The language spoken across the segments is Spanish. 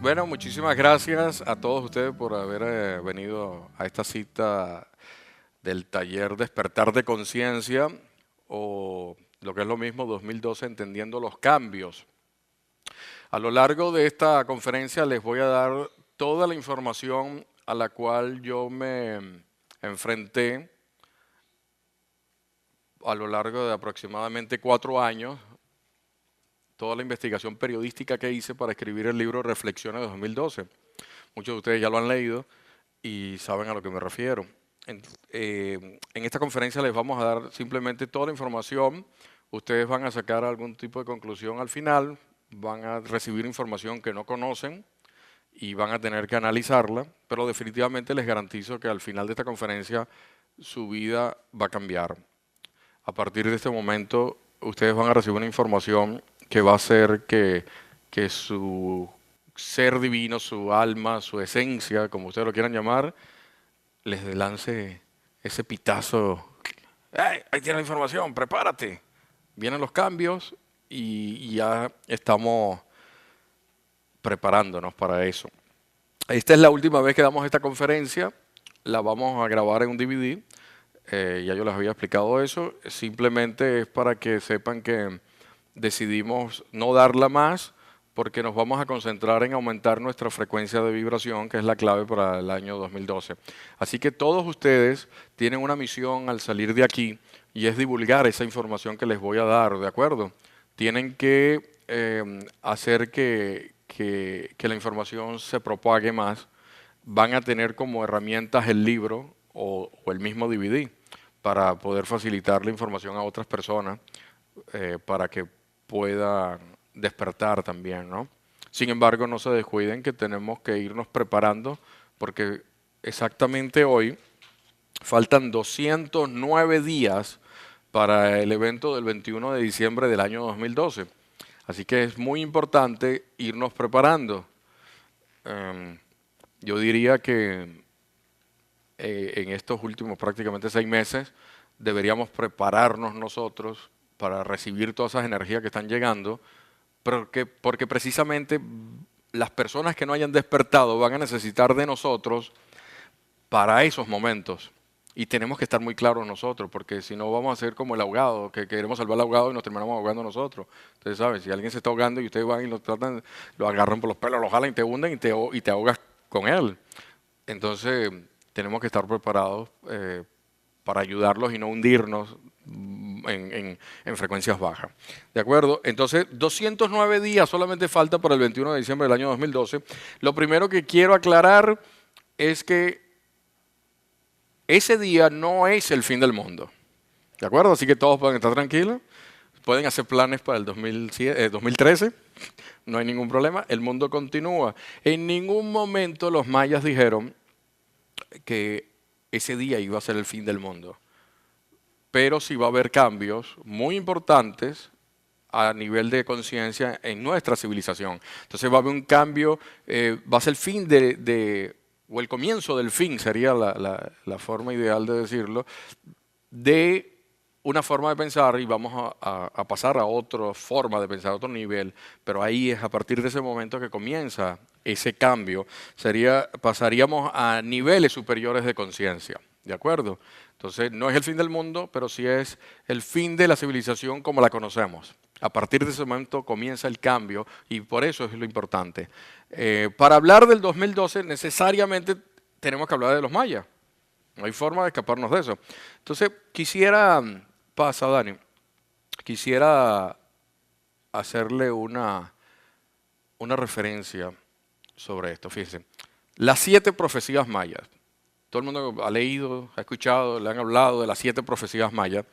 Bueno, muchísimas gracias a todos ustedes por haber venido a esta cita del taller Despertar de Conciencia o lo que es lo mismo 2012 Entendiendo los Cambios. A lo largo de esta conferencia les voy a dar toda la información a la cual yo me enfrenté a lo largo de aproximadamente 4 años, toda la investigación periodística que hice para escribir el libro Reflexiones de 2012. Muchos de ustedes ya lo han leído y saben a lo que me refiero. En esta conferencia les vamos a dar simplemente toda la información. Ustedes van a sacar algún tipo de conclusión al final, van a recibir información que no conocen y van a tener que analizarla, pero definitivamente les garantizo que al final de esta conferencia su vida va a cambiar. A partir de este momento, ustedes van a recibir una información que va a hacer que su ser divino, su alma, su esencia, como ustedes lo quieran llamar, les lance ese pitazo. ¡Hey! Ahí tienes la información, prepárate. Vienen los cambios y ya estamos preparándonos para eso. Esta es la última vez que damos esta conferencia, la vamos a grabar en un DVD. Ya yo les había explicado eso, simplemente es para que sepan que decidimos no darla más porque nos vamos a concentrar en aumentar nuestra frecuencia de vibración, que es la clave para el año 2012. Así que todos ustedes tienen una misión al salir de aquí y es divulgar esa información que les voy a dar, ¿de acuerdo? Tienen que hacer que la información se propague más. Van a tener como herramientas el libro o el mismo DVD para poder facilitar la información a otras personas para que puedan despertar también, ¿no? Sin embargo, no se descuiden que tenemos que irnos preparando porque exactamente hoy faltan 209 días para el evento del 21 de diciembre del año 2012. Así que es muy importante irnos preparando. Yo diría que en estos últimos prácticamente 6 meses deberíamos prepararnos nosotros para recibir todas esas energías que están llegando, porque precisamente las personas que no hayan despertado van a necesitar de nosotros para esos momentos. Y tenemos que estar muy claros nosotros, porque si no vamos a ser como el ahogado, que queremos salvar al ahogado y nos terminamos ahogando nosotros. Entonces, ¿sabes? Si alguien se está ahogando y ustedes van y lo tratan, lo agarran por los pelos, lo jalan y te hunden y te ahogas con él. Entonces, tenemos que estar preparados para ayudarlos y no hundirnos en frecuencias bajas. ¿De acuerdo? Entonces, 209 días solamente falta para el 21 de diciembre del año 2012. Lo primero que quiero aclarar es que ese día no es el fin del mundo. ¿De acuerdo? Así que todos pueden estar tranquilos. Pueden hacer planes para el 2013. No hay ningún problema. El mundo continúa. En ningún momento los mayas dijeron que ese día iba a ser el fin del mundo. Pero sí va a haber cambios muy importantes a nivel de conciencia en nuestra civilización. Entonces va a haber un cambio, va a ser el fin o el comienzo del fin, sería la forma ideal de decirlo, de una forma de pensar y vamos a pasar a otra forma de pensar, a otro nivel, pero ahí es a partir de ese momento que comienza ese cambio, pasaríamos a niveles superiores de conciencia, ¿de acuerdo? Entonces no es el fin del mundo, pero sí es el fin de la civilización como la conocemos. A partir de ese momento comienza el cambio y por eso es lo importante. Para hablar del 2012 necesariamente tenemos que hablar de los mayas. No hay forma de escaparnos de eso. Entonces pasa Dani, quisiera hacerle una referencia sobre esto. Fíjense, las 7 profecías mayas. Todo el mundo ha leído, ha escuchado, le han hablado de las 7 profecías mayas.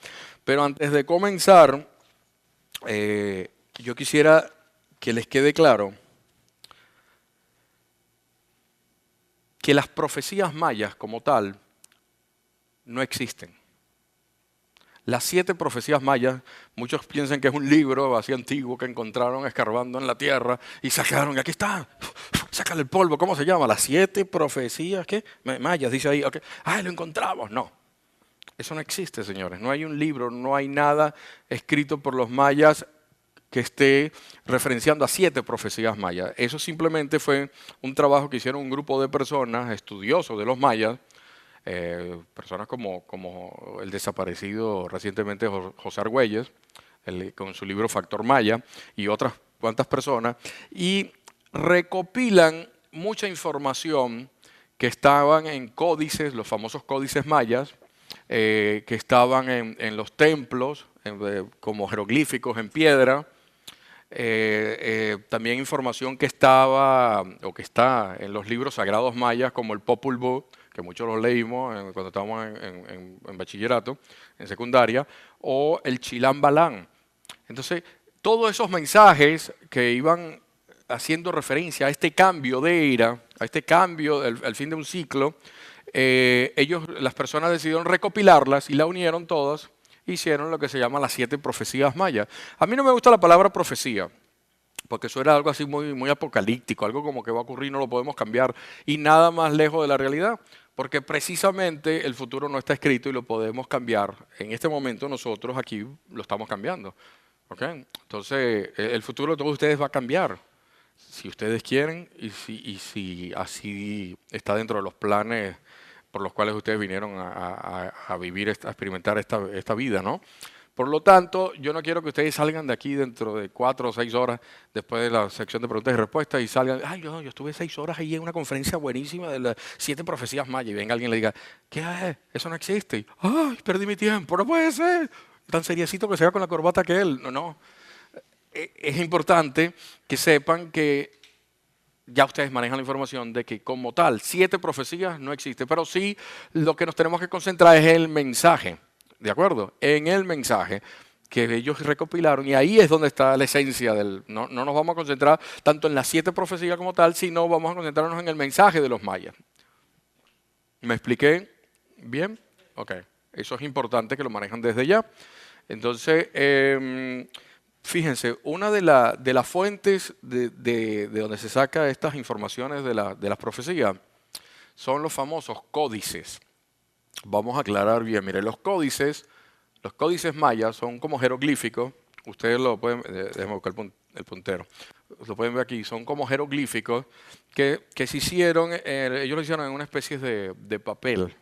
Pero antes de comenzar, yo quisiera que les quede claro que las profecías mayas como tal no existen. Las 7 profecías mayas, muchos piensan que es un libro así antiguo que encontraron escarbando en la tierra y sacaron, y aquí está, sácale el polvo, ¿cómo se llama? Las 7 profecías, ¿qué? Mayas, dice ahí, okay. ¡Ay, lo encontramos! No, eso no existe, señores. No hay un libro, no hay nada escrito por los mayas que esté referenciando a 7 profecías mayas. Eso simplemente fue un trabajo que hicieron un grupo de personas, estudiosos de los mayas, personas como el desaparecido recientemente José Argüelles, con su libro Factor Maya, y otras cuantas personas, y recopilan mucha información que estaban en códices, los famosos códices mayas, que estaban en los templos, como jeroglíficos en piedra, también información que estaba o que está en los libros sagrados mayas, como el Popol Vuh, que muchos los leímos cuando estábamos en bachillerato, en secundaria, o el Chilam Balam. Entonces, todos esos mensajes que iban haciendo referencia a este cambio de era, a este cambio, al fin de un ciclo, las personas decidieron recopilarlas y la unieron todas, hicieron lo que se llama las 7 profecías mayas. A mí no me gusta la palabra profecía, porque eso era algo así muy apocalíptico, algo como que va a ocurrir, no lo podemos cambiar, y nada más lejos de la realidad, porque precisamente el futuro no está escrito y lo podemos cambiar. En este momento nosotros aquí lo estamos cambiando. ¿Okay? Entonces, el futuro de todos ustedes va a cambiar, si ustedes quieren y si así está dentro de los planes por los cuales ustedes vinieron a vivir, a experimentar esta vida, ¿no? Por lo tanto, yo no quiero que ustedes salgan de aquí dentro de 4 o 6 horas después de la sección de preguntas y respuestas y salgan, ay, yo estuve 6 horas ahí en una conferencia buenísima de las 7 profecías mayas y venga alguien y le diga, ¿qué es? Eso no existe. Ay, perdí mi tiempo, no puede ser. Tan seriecito que sea con la corbata que él. No. Es importante que sepan que ya ustedes manejan la información de que como tal, 7 profecías no existen, pero sí lo que nos tenemos que concentrar es el mensaje, ¿de acuerdo? En el mensaje que ellos recopilaron y ahí es donde está la esencia del... No nos vamos a concentrar tanto en las 7 profecías como tal, sino vamos a concentrarnos en el mensaje de los mayas. ¿Me expliqué bien? Ok, eso es importante que lo manejan desde ya. Entonces, fíjense, una de las fuentes de donde se saca estas informaciones de las profecías son los famosos códices. Vamos a aclarar bien. Miren, los códices mayas son como jeroglíficos. Ustedes lo pueden, déjenme buscar el puntero. Lo pueden ver aquí. Son como jeroglíficos que se hicieron, ellos lo hicieron en una especie de papel.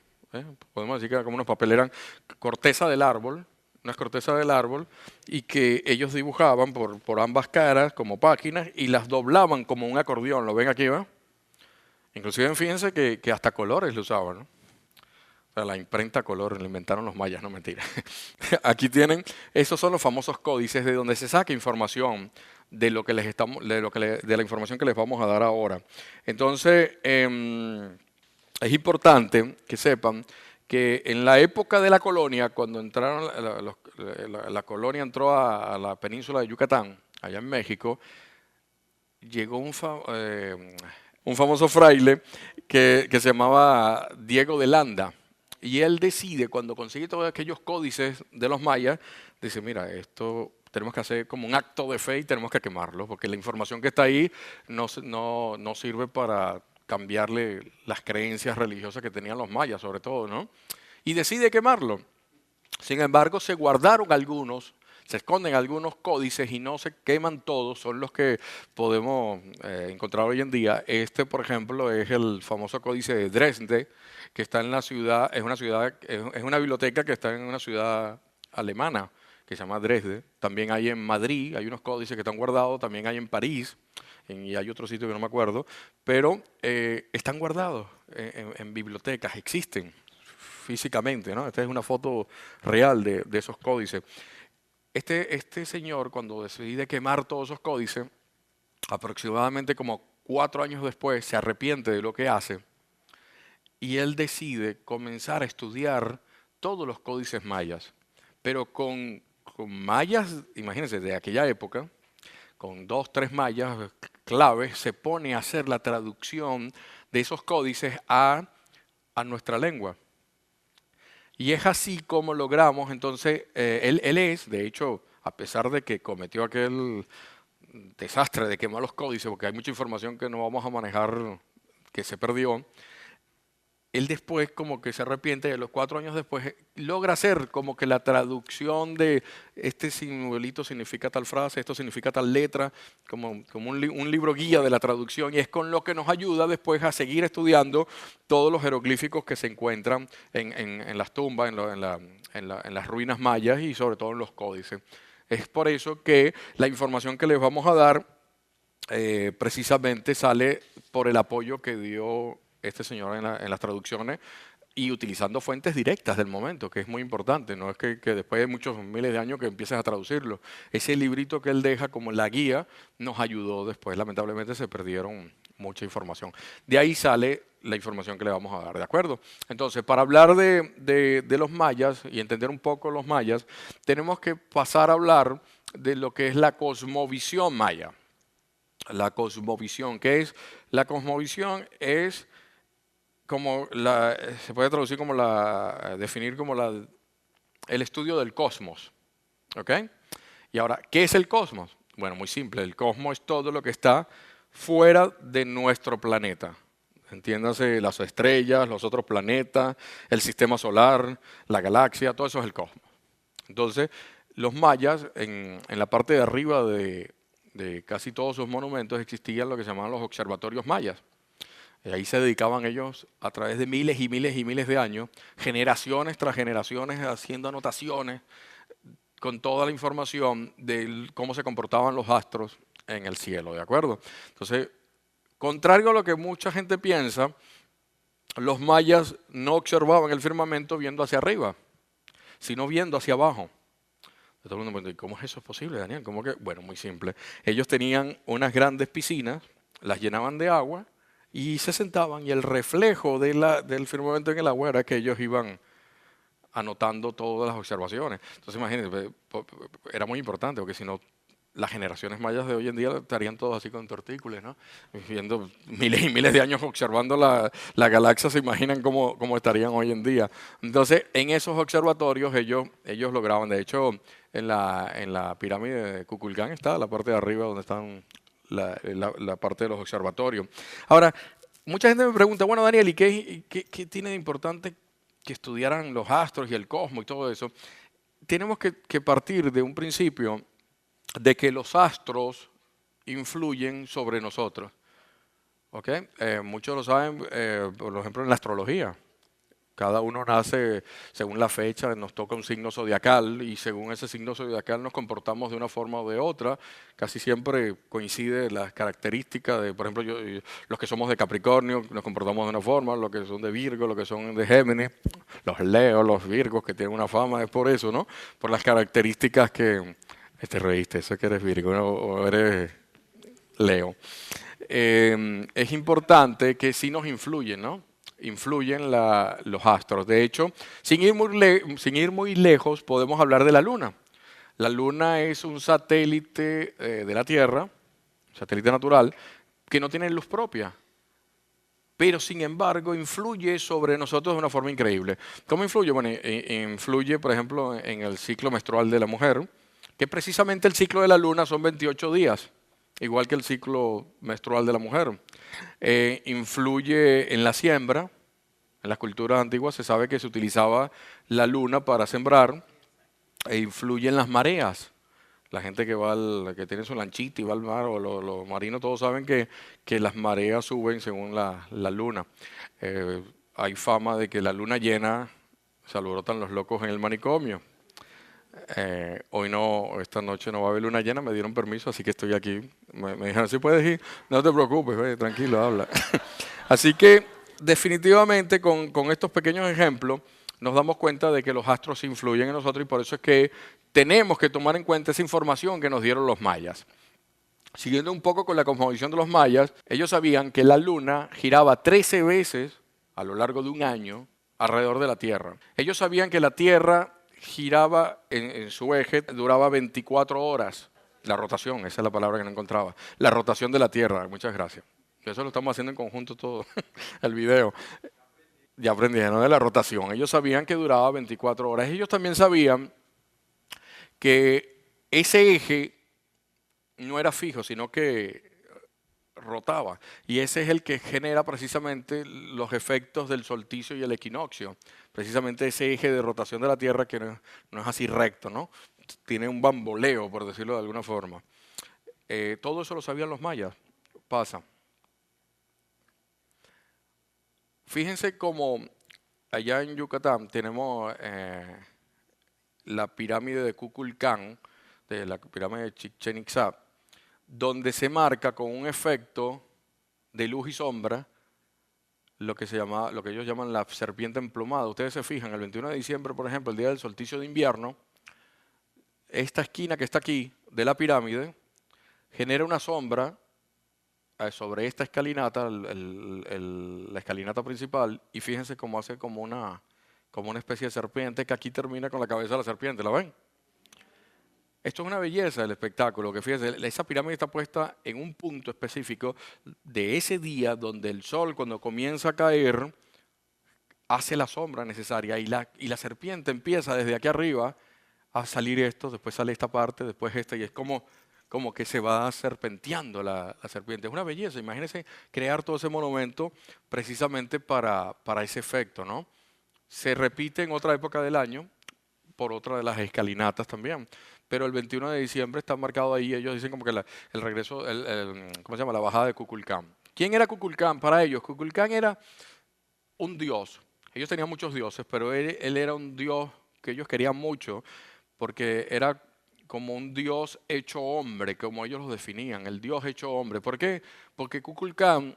Podemos decir que como unos papeles, eran corteza del árbol, unas cortezas del árbol, y que ellos dibujaban por ambas caras como páginas y las doblaban como un acordeón. ¿Lo ven aquí, va? Inclusive fíjense que hasta colores lo usaban, ¿no? O sea, la imprenta a color, lo inventaron los mayas, no mentira. Aquí tienen, esos son los famosos códices de donde se saca información de lo que les estamos, de la información que les vamos a dar ahora. Entonces, es importante que sepan que en la época de la colonia, cuando entraron, la colonia entró a la península de Yucatán, allá en México, llegó un famoso fraile que se llamaba Diego de Landa. Y él decide, cuando consigue todos aquellos códices de los mayas, dice, mira, esto tenemos que hacer como un acto de fe y tenemos que quemarlo, porque la información que está ahí no sirve para cambiarle las creencias religiosas que tenían los mayas, sobre todo, ¿no? Y decide quemarlo. Sin embargo, se guardaron algunos, se esconden algunos códices y no se queman todos, son los que podemos encontrar hoy en día. Este, por ejemplo, es el famoso códice de Dresde, que está en la ciudad, es una biblioteca que está en una ciudad alemana, que se llama Dresde. También hay en Madrid, hay unos códices que están guardados, también hay en París, y hay otro sitio que no me acuerdo, pero están guardados en bibliotecas, existen físicamente, ¿no? Esta es una foto real de esos códices. Este señor, cuando decide quemar todos esos códices, aproximadamente como 4 años después, se arrepiente de lo que hace y él decide comenzar a estudiar todos los códices mayas, pero con mayas, imagínense, de aquella época, con 2, 3 mayas claves, se pone a hacer la traducción de esos códices a nuestra lengua. Y es así como logramos, entonces, él es, de hecho, a pesar de que cometió aquel desastre de quemar los códices, porque hay mucha información que no vamos a manejar, que se perdió, él después como que se arrepiente, de los 4 años después logra hacer como que la traducción de este simbolito significa tal frase, esto significa tal letra, como un libro guía de la traducción, y es con lo que nos ayuda después a seguir estudiando todos los jeroglíficos que se encuentran en las tumbas, en las ruinas mayas y sobre todo en los códices. Es por eso que la información que les vamos a dar precisamente sale por el apoyo que dio este señor en las traducciones y utilizando fuentes directas del momento, que es muy importante. No es que después de muchos miles de años que empieces a traducirlo. Ese librito que él deja como la guía nos ayudó después. Lamentablemente se perdieron mucha información. De ahí sale la información que le vamos a dar, ¿de acuerdo? Entonces, para hablar de los mayas y entender un poco los mayas, tenemos que pasar a hablar de lo que es la cosmovisión maya. La cosmovisión, ¿qué es? La cosmovisión es como se puede traducir como definir como el estudio del cosmos, ¿ok? Y ahora, ¿qué es el cosmos? Bueno, muy simple, el cosmos es todo lo que está fuera de nuestro planeta. Entiéndase, las estrellas, los otros planetas, el sistema solar, la galaxia, todo eso es el cosmos. Entonces, los mayas, en la parte de arriba de casi todos sus monumentos existían lo que se llamaban los observatorios mayas. Y ahí se dedicaban ellos a través de miles y miles y miles de años, generaciones tras generaciones, haciendo anotaciones con toda la información de cómo se comportaban los astros en el cielo, ¿de acuerdo? Entonces, contrario a lo que mucha gente piensa, los mayas no observaban el firmamento viendo hacia arriba, sino viendo hacia abajo. Todo el mundo me pregunta, ¿cómo es eso posible, Daniel? ¿Cómo que? Bueno, muy simple. Ellos tenían unas grandes piscinas, las llenaban de agua y se sentaban y el reflejo del firmamento en el agua era que ellos iban anotando todas las observaciones. Entonces imagínense, era muy importante porque si no, las generaciones mayas de hoy en día estarían todos así con tortícolis, ¿no? Viendo miles y miles de años observando la galaxia, se imaginan cómo estarían hoy en día. Entonces, en esos observatorios ellos lograban, de hecho, en la pirámide de Kukulcán está la parte de arriba donde están la parte de los observatorios. Ahora, mucha gente me pregunta, bueno, Daniel, ¿y qué tiene de importante que estudiaran los astros y el cosmos y todo eso? Tenemos que partir de un principio de que los astros influyen sobre nosotros. ¿Ok? Muchos lo saben, por ejemplo, en la astrología. Cada uno nace según la fecha, nos toca un signo zodiacal y según ese signo zodiacal nos comportamos de una forma o de otra. Casi siempre coincide las características de, por ejemplo, los que somos de Capricornio nos comportamos de una forma, los que son de Virgo, los que son de Géminis, los Leo, los Virgos que tienen una fama, es por eso, ¿no? Por las características que... Te reíste, eso que eres Virgo, ¿no? O eres Leo. Es importante que sí nos influyen, ¿no? Influyen los astros. De hecho, sin ir muy lejos, podemos hablar de la Luna. La Luna es un satélite de la Tierra, un satélite natural, que no tiene luz propia, pero sin embargo influye sobre nosotros de una forma increíble. ¿Cómo influye? Bueno, influye, por ejemplo, en el ciclo menstrual de la mujer, que precisamente el ciclo de la Luna son 28 días, igual que el ciclo menstrual de la mujer. Influye en la siembra. En las culturas antiguas se sabe que se utilizaba la luna para sembrar, e influye en las mareas. La gente que tiene su lanchita y va al mar, o los marinos, todos saben que las mareas suben según la luna. Hay fama de que la luna llena se alborotan los locos en el manicomio. Hoy no, esta noche no va a haber luna llena, me dieron permiso, así que estoy aquí. Me dijeron, si puedes ir, no te preocupes, tranquilo, habla. Así que definitivamente con estos pequeños ejemplos nos damos cuenta de que los astros influyen en nosotros y por eso es que tenemos que tomar en cuenta esa información que nos dieron los mayas. Siguiendo un poco con la cosmovisión de los mayas, ellos sabían que la luna giraba 13 veces a lo largo de un año alrededor de la Tierra. Ellos sabían que la Tierra giraba en su eje, duraba 24 horas. La rotación, esa es la palabra que no encontraba. La rotación de la Tierra, muchas gracias. Eso lo estamos haciendo en conjunto todo, el video. Ya aprendieron de la rotación. Ellos sabían que duraba 24 horas. Ellos también sabían que ese eje no era fijo, sino que rotaba. Y ese es el que genera precisamente los efectos del solsticio y el equinoccio. Precisamente ese eje de rotación de la Tierra que no es así recto, ¿no? Tiene un bamboleo, por decirlo de alguna forma. Todo eso lo sabían los mayas. Pasa. Fíjense cómo allá en Yucatán tenemos la pirámide de Kukulcán, de la pirámide de Chichén Itzá, donde se marca con un efecto de luz y sombra lo que ellos llaman la serpiente emplumada. Ustedes se fijan, el 21 de diciembre, por ejemplo, el día del solsticio de invierno, esta esquina que está aquí de la pirámide genera una sombra sobre esta escalinata, la escalinata principal, y fíjense cómo hace como una especie de serpiente que aquí termina con la cabeza de la serpiente, ¿la ven? Esto es una belleza del espectáculo, que fíjense, esa pirámide está puesta en un punto específico de ese día donde el sol, cuando comienza a caer, hace la sombra necesaria y la serpiente empieza desde aquí arriba a salir esto, después sale esta parte, después esta, y es como que se va serpenteando la serpiente. Es una belleza, imagínense crear todo ese monumento precisamente para ese efecto, ¿no? Se repite en otra época del año, por otra de las escalinatas también. Pero el 21 de diciembre está marcado ahí, ellos dicen como que el regreso, ¿cómo se llama? La bajada de Kukulcán. ¿Quién era Kukulcán para ellos? Kukulcán era un dios. Ellos tenían muchos dioses, pero él era un dios que ellos querían mucho porque era como un dios hecho hombre, como ellos lo definían, el dios hecho hombre. ¿Por qué? Porque Kukulcán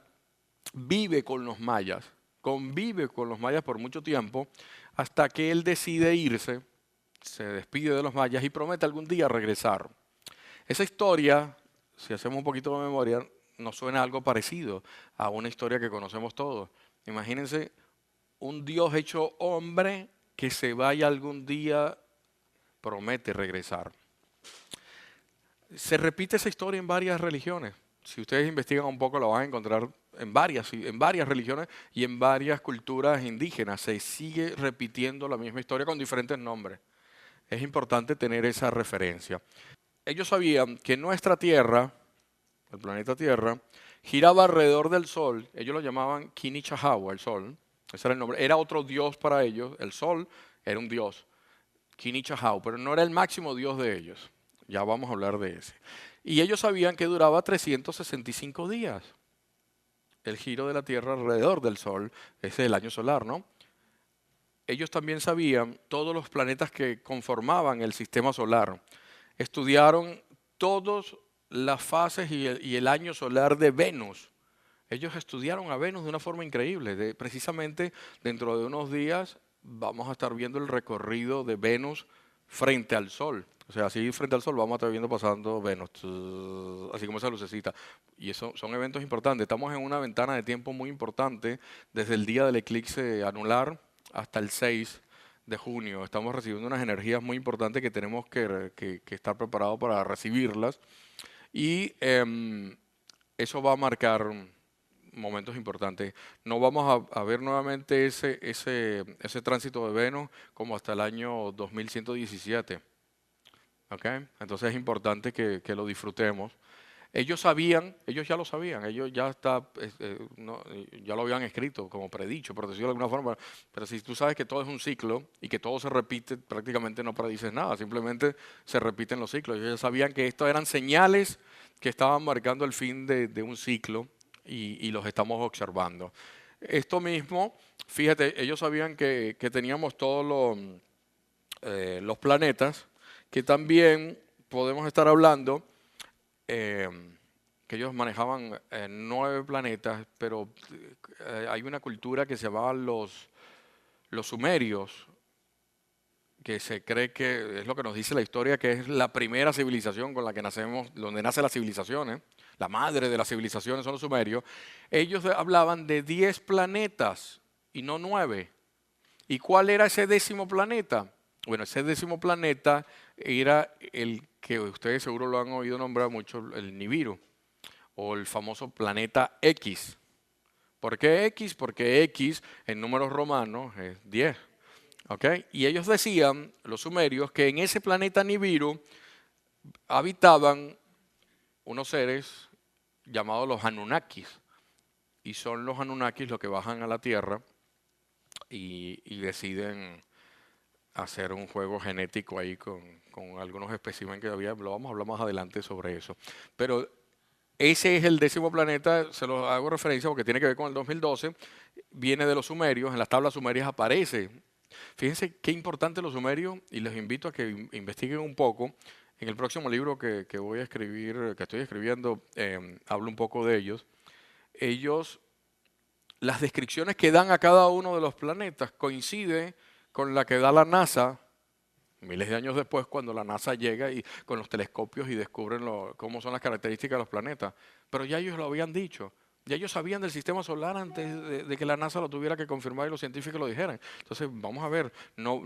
vive con los mayas, convive con los mayas por mucho tiempo, hasta que él decide irse, se despide de los mayas y promete algún día regresar. Esa historia, si hacemos un poquito de memoria, nos suena algo parecido a una historia que conocemos todos. Imagínense un Dios hecho hombre que se vaya algún día, promete regresar. Se repite esa historia en varias religiones. Si ustedes investigan un poco, lo van a encontrar en varias religiones y en varias culturas indígenas. Se sigue repitiendo la misma historia con diferentes nombres. Es importante tener esa referencia. Ellos sabían que nuestra Tierra, el planeta Tierra, giraba alrededor del Sol. Ellos lo llamaban Kinichahawa, el Sol. Ese era el nombre. Era otro dios para ellos. El Sol era un dios. Kinichahawa, pero no era el máximo dios de ellos. Ya vamos a hablar de ese. Y ellos sabían que duraba 365 días el giro de la Tierra alrededor del Sol. Ese es el año solar, ¿no? Ellos también sabían todos los planetas que conformaban el sistema solar. Estudiaron todas las fases y el año solar de Venus. Ellos estudiaron a Venus de una forma increíble. Precisamente dentro de unos días vamos a estar viendo el recorrido de Venus frente al Sol. O sea, así frente al Sol vamos a estar viendo pasando Venus, así como esa lucecita. Y eso son eventos importantes. Estamos en una ventana de tiempo muy importante desde el día del eclipse anular hasta el 6 de junio. Estamos recibiendo unas energías muy importantes que tenemos que estar preparados para recibirlas. Y eso va a marcar momentos importantes. No vamos a ver nuevamente ese tránsito de Venus como hasta el año 2117. ¿Okay? Entonces es importante que lo disfrutemos. Ellos sabían, ellos ya lo sabían, ellos ya lo habían escrito como predicho, por decirlo de alguna forma, pero si tú sabes que todo es un ciclo y que todo se repite, prácticamente no predices nada, simplemente se repiten los ciclos. Ellos ya sabían que estos eran señales que estaban marcando el fin de un ciclo y los estamos observando. Esto mismo, fíjate, ellos sabían que teníamos todos los planetas, que también podemos estar hablando que ellos manejaban 9 planetas, pero hay una cultura que se llamaba los sumerios, que se cree que es lo que nos dice la historia, que es la primera civilización con la que nacemos, donde nace las civilizaciones, la madre de las civilizaciones son los sumerios. Ellos hablaban de 10 planetas y no 9. ¿Y cuál era ese 10º planeta? Bueno, ese 10º planeta era el que ustedes seguro lo han oído nombrar mucho, el Nibiru, o el famoso planeta X. ¿Por qué X? Porque X en números romanos es 10. ¿Okay? Y ellos decían, los sumerios, que en ese planeta Nibiru habitaban unos seres llamados los Anunnakis. Y son los Anunnakis los que bajan a la Tierra y deciden hacer un juego genético ahí con algunos especímenes que había. Lo vamos a hablar más adelante sobre eso. Pero ese es el 10º planeta, se lo hago referencia porque tiene que ver con el 2012, viene de los sumerios, en las tablas sumerias aparece. Fíjense qué importante los sumerios y les invito a que investiguen un poco. En el próximo libro que voy a escribir, que estoy escribiendo, hablo un poco de ellos. Ellos, las descripciones que dan a cada uno de los planetas coinciden con la que da la NASA miles de años después, cuando la NASA llega y con los telescopios y descubren cómo son las características de los planetas. Pero ya ellos lo habían dicho. Ya ellos sabían del sistema solar antes de que la NASA lo tuviera que confirmar y los científicos lo dijeran. Entonces, vamos a ver, no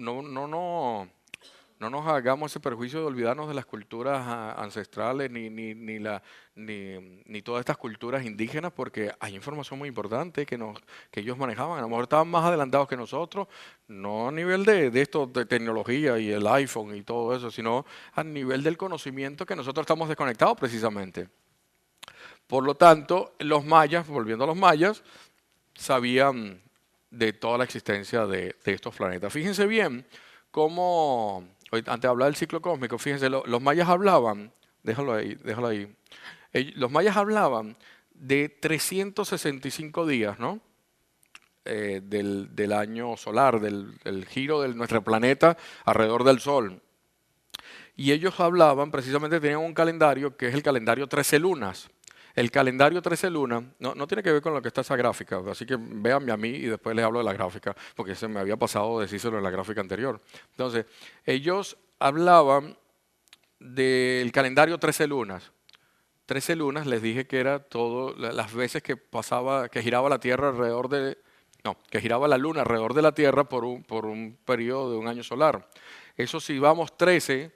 nos hagamos ese perjuicio de olvidarnos de las culturas ancestrales ni todas estas culturas indígenas, porque hay información muy importante que ellos manejaban. A lo mejor estaban más adelantados que nosotros, no a nivel de esto de tecnología y el iPhone y todo eso, sino a nivel del conocimiento que nosotros estamos desconectados precisamente. Por lo tanto, los mayas, volviendo a los mayas, sabían de toda la existencia de estos planetas. Fíjense bien cómo, antes de hablar del ciclo cósmico, fíjense, los mayas hablaban, déjalo ahí. Los mayas hablaban de 365 días, ¿no? Del año solar, del giro de nuestro planeta alrededor del Sol. Y ellos hablaban, precisamente tenían un calendario que es el calendario 13 lunas. El calendario 13 lunas no tiene que ver con lo que está esa gráfica, así que véanme a mí y después les hablo de la gráfica, porque se me había pasado decírselo en la gráfica anterior. Entonces, ellos hablaban del calendario 13 lunas. 13 lunas les dije que era todo las veces que giraba la Tierra alrededor que giraba la Luna alrededor de la Tierra por un periodo de un año solar. Eso si vamos 13,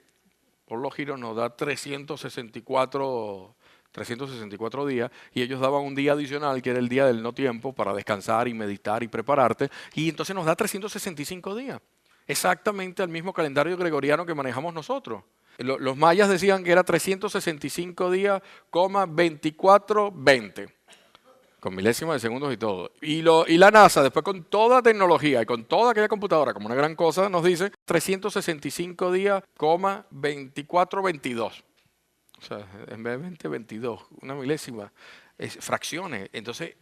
por los giros nos da 364 días, y ellos daban un día adicional que era el día del no tiempo para descansar y meditar y prepararte, y entonces nos da 365 días, exactamente el mismo calendario gregoriano que manejamos nosotros. Los mayas decían que era 365 días, 24:20, con milésimas de segundos y todo. Y la NASA, después con toda la tecnología y con toda aquella computadora, como una gran cosa, nos dice 365 días, 24:22. O sea, en vez de 22, una milésima, fracciones. Entonces,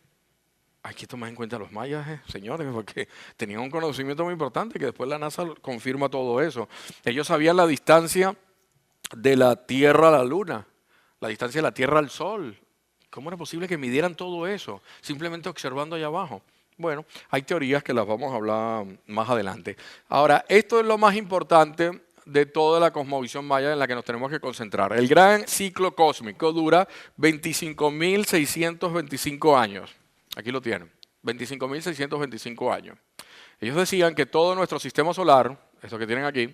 hay que tomar en cuenta los mayas, señores, porque tenían un conocimiento muy importante que después la NASA confirma todo eso. Ellos sabían la distancia de la Tierra a la Luna, la distancia de la Tierra al Sol. ¿Cómo era posible que midieran todo eso simplemente observando allá abajo? Bueno, hay teorías que las vamos a hablar más adelante. Ahora, esto es lo más importante de toda la cosmovisión maya en la que nos tenemos que concentrar. El gran ciclo cósmico dura 25.625 años. Aquí lo tienen, 25.625 años. Ellos decían que todo nuestro sistema solar, esto que tienen aquí,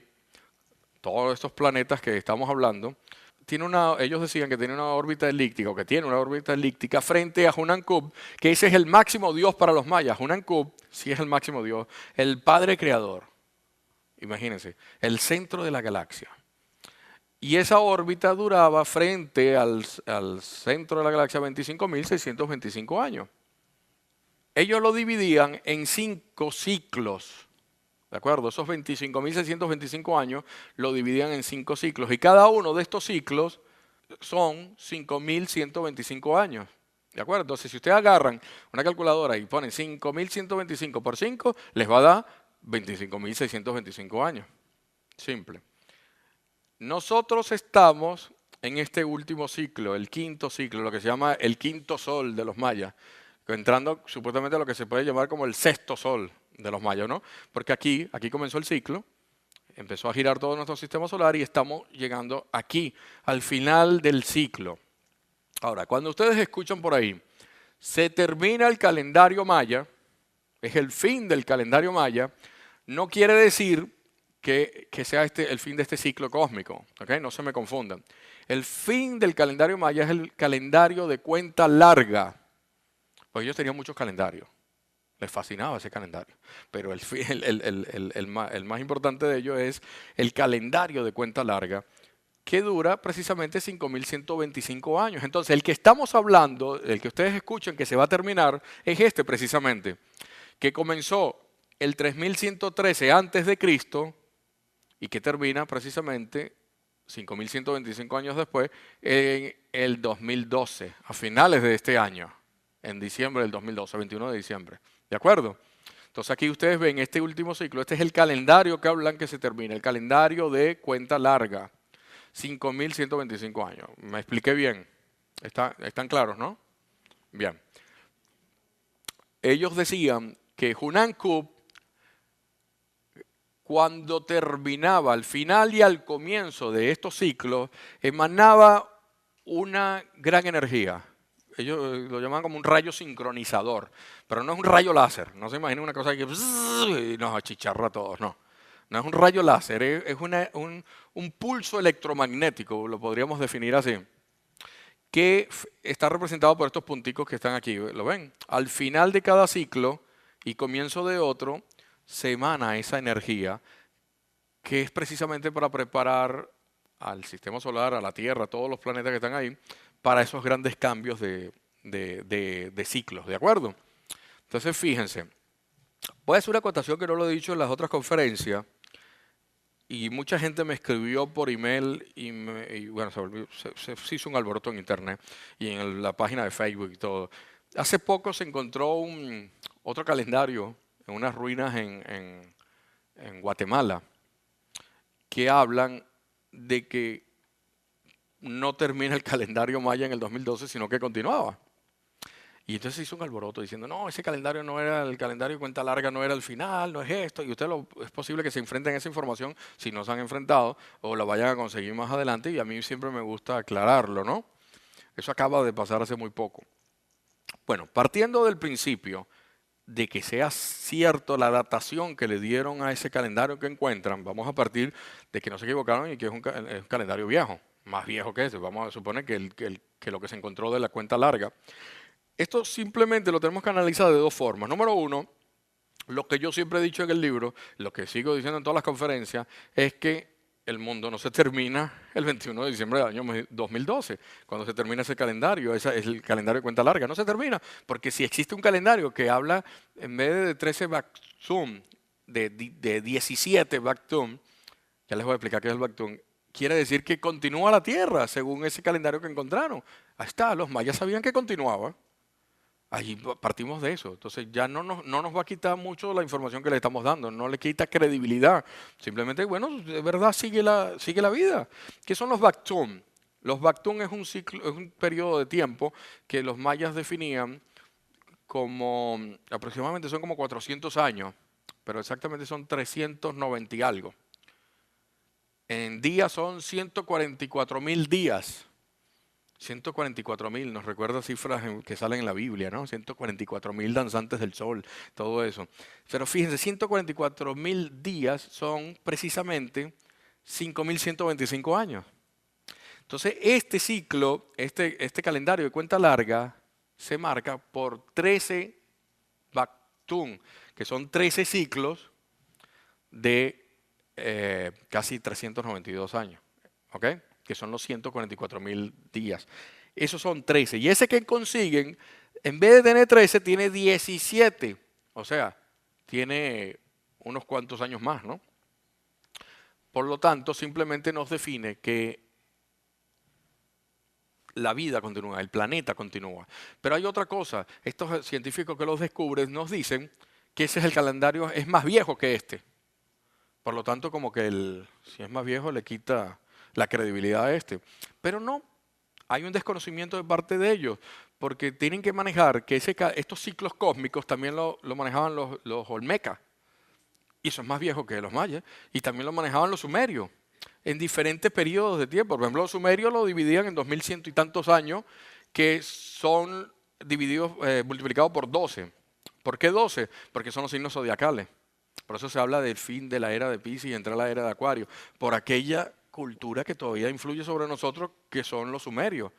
todos estos planetas que estamos hablando, ellos decían que tiene una órbita elíptica, o que tiene una órbita elíptica frente a Hunankub, que ese es el máximo dios para los mayas. Hunankub sí es el máximo dios, el padre creador. Imagínense, el centro de la galaxia. Y esa órbita duraba frente al centro de la galaxia 25.625 años. Ellos lo dividían en 5 ciclos. ¿De acuerdo? Esos 25.625 años lo dividían en 5 ciclos. Y cada uno de estos ciclos son 5.125 años. ¿De acuerdo? Entonces, si ustedes agarran una calculadora y ponen 5.125 por 5, les va a dar 25.625 años. Simple. Nosotros estamos en este último ciclo, el 5.º ciclo, lo que se llama el 5.º sol de los mayas, entrando supuestamente a lo que se puede llamar como el 6.º sol de los mayas, ¿no? Porque aquí comenzó el ciclo, empezó a girar todo nuestro sistema solar y estamos llegando aquí, al final del ciclo. Ahora, cuando ustedes escuchan por ahí, se termina el calendario maya, es el fin del calendario maya, no quiere decir que sea el fin de este ciclo cósmico, ¿okay? No se me confundan. El fin del calendario maya es el calendario de cuenta larga, pues ellos tenían muchos calendarios, les fascinaba ese calendario, pero el más importante de ellos es el calendario de cuenta larga, que dura precisamente 5.125 años. Entonces, el que estamos hablando, el que ustedes escuchan que se va a terminar, es este precisamente, que comenzó el 3113 antes de Cristo y que termina precisamente 5.125 años después, en el 2012, a finales de este año, en diciembre del 2012, 21 de diciembre. ¿De acuerdo? Entonces aquí ustedes ven este último ciclo, este es el calendario que hablan que se termina, el calendario de cuenta larga, 5.125 años. ¿Me expliqué bien? ¿Están claros, no? Bien. Ellos decían que Hunan Kup, cuando terminaba, al final y al comienzo de estos ciclos, emanaba una gran energía. Ellos lo llaman como un rayo sincronizador, pero no es un rayo láser. No se imaginen una cosa que y nos achicharra a todos, no. No es un rayo láser, es un pulso electromagnético, lo podríamos definir así, que está representado por estos punticos que están aquí. ¿Lo ven? Al final de cada ciclo y comienzo de otro, se emana esa energía que es precisamente para preparar al sistema solar, a la Tierra, a todos los planetas que están ahí, para esos grandes cambios de ciclos, ¿de acuerdo? Entonces, fíjense, voy a hacer una acotación que no lo he dicho en las otras conferencias, y mucha gente me escribió por email y bueno, se hizo un alboroto en internet y en la página de Facebook y todo. Hace poco se encontró otro calendario en unas ruinas en Guatemala que hablan de que no termina el calendario maya en el 2012, sino que continuaba. Y entonces se hizo un alboroto diciendo, no, ese calendario no era el calendario de cuenta larga, no era el final, no es esto. Y es posible que se enfrenten a esa información si no se han enfrentado o la vayan a conseguir más adelante. Y a mí siempre me gusta aclararlo, ¿no? Eso acaba de pasar hace muy poco. Bueno, partiendo del principio de que sea cierto la datación que le dieron a ese calendario que encuentran, vamos a partir de que no se equivocaron y que es un calendario viejo, más viejo que ese. Vamos a suponer que lo que se encontró de la cuenta larga. Esto simplemente lo tenemos que analizar de dos formas. Número uno, lo que yo siempre he dicho en el libro, lo que sigo diciendo en todas las conferencias, es que el mundo no se termina el 21 de diciembre del año 2012, cuando se termina ese calendario, ese es el calendario de cuenta larga. No se termina, porque si existe un calendario que habla, en vez de 13 Baktum, de 17 Baktum, ya les voy a explicar qué es el Baktum, quiere decir que continúa la Tierra, según ese calendario que encontraron. Ahí está, los mayas sabían que continuaba. Allí partimos de eso. Entonces ya no nos va a quitar mucho la información que le estamos dando, no le quita credibilidad. Simplemente, bueno, de verdad sigue la vida. ¿Qué son los Baktum? Los Baktum es un ciclo, es un periodo de tiempo que los mayas definían como, aproximadamente son como 400 años, pero exactamente son 390 y algo. En días son 144.000 días. 144.000, nos recuerda cifras que salen en la Biblia, ¿no? 144.000 danzantes del sol, todo eso. Pero fíjense, 144.000 días son precisamente 5.125 años. Entonces, este ciclo, este calendario de cuenta larga, se marca por 13 Baktum, que son 13 ciclos de casi 392 años. ¿Ok? Que son los 144.000 días. Esos son 13. Y ese que consiguen, en vez de tener 13, tiene 17. O sea, tiene unos cuantos años más, ¿no? Por lo tanto, simplemente nos define que la vida continúa, el planeta continúa. Pero hay otra cosa. Estos científicos que los descubren nos dicen que ese es el calendario, es más viejo que este. Por lo tanto, como que si es más viejo le quita la credibilidad a este. Pero no, hay un desconocimiento de parte de ellos, porque tienen que manejar que estos ciclos cósmicos también lo manejaban los olmecas, y eso es más viejo que los mayas, y también lo manejaban los sumerios, en diferentes periodos de tiempo. Por ejemplo, los sumerios lo dividían en 2100 y tantos años, que son divididos, multiplicados por 12. ¿Por qué 12? Porque son los signos zodiacales. Por eso se habla del fin de la era de Piscis y entrar a la era de Acuario, por aquella cultura que todavía influye sobre nosotros, que son los sumerios.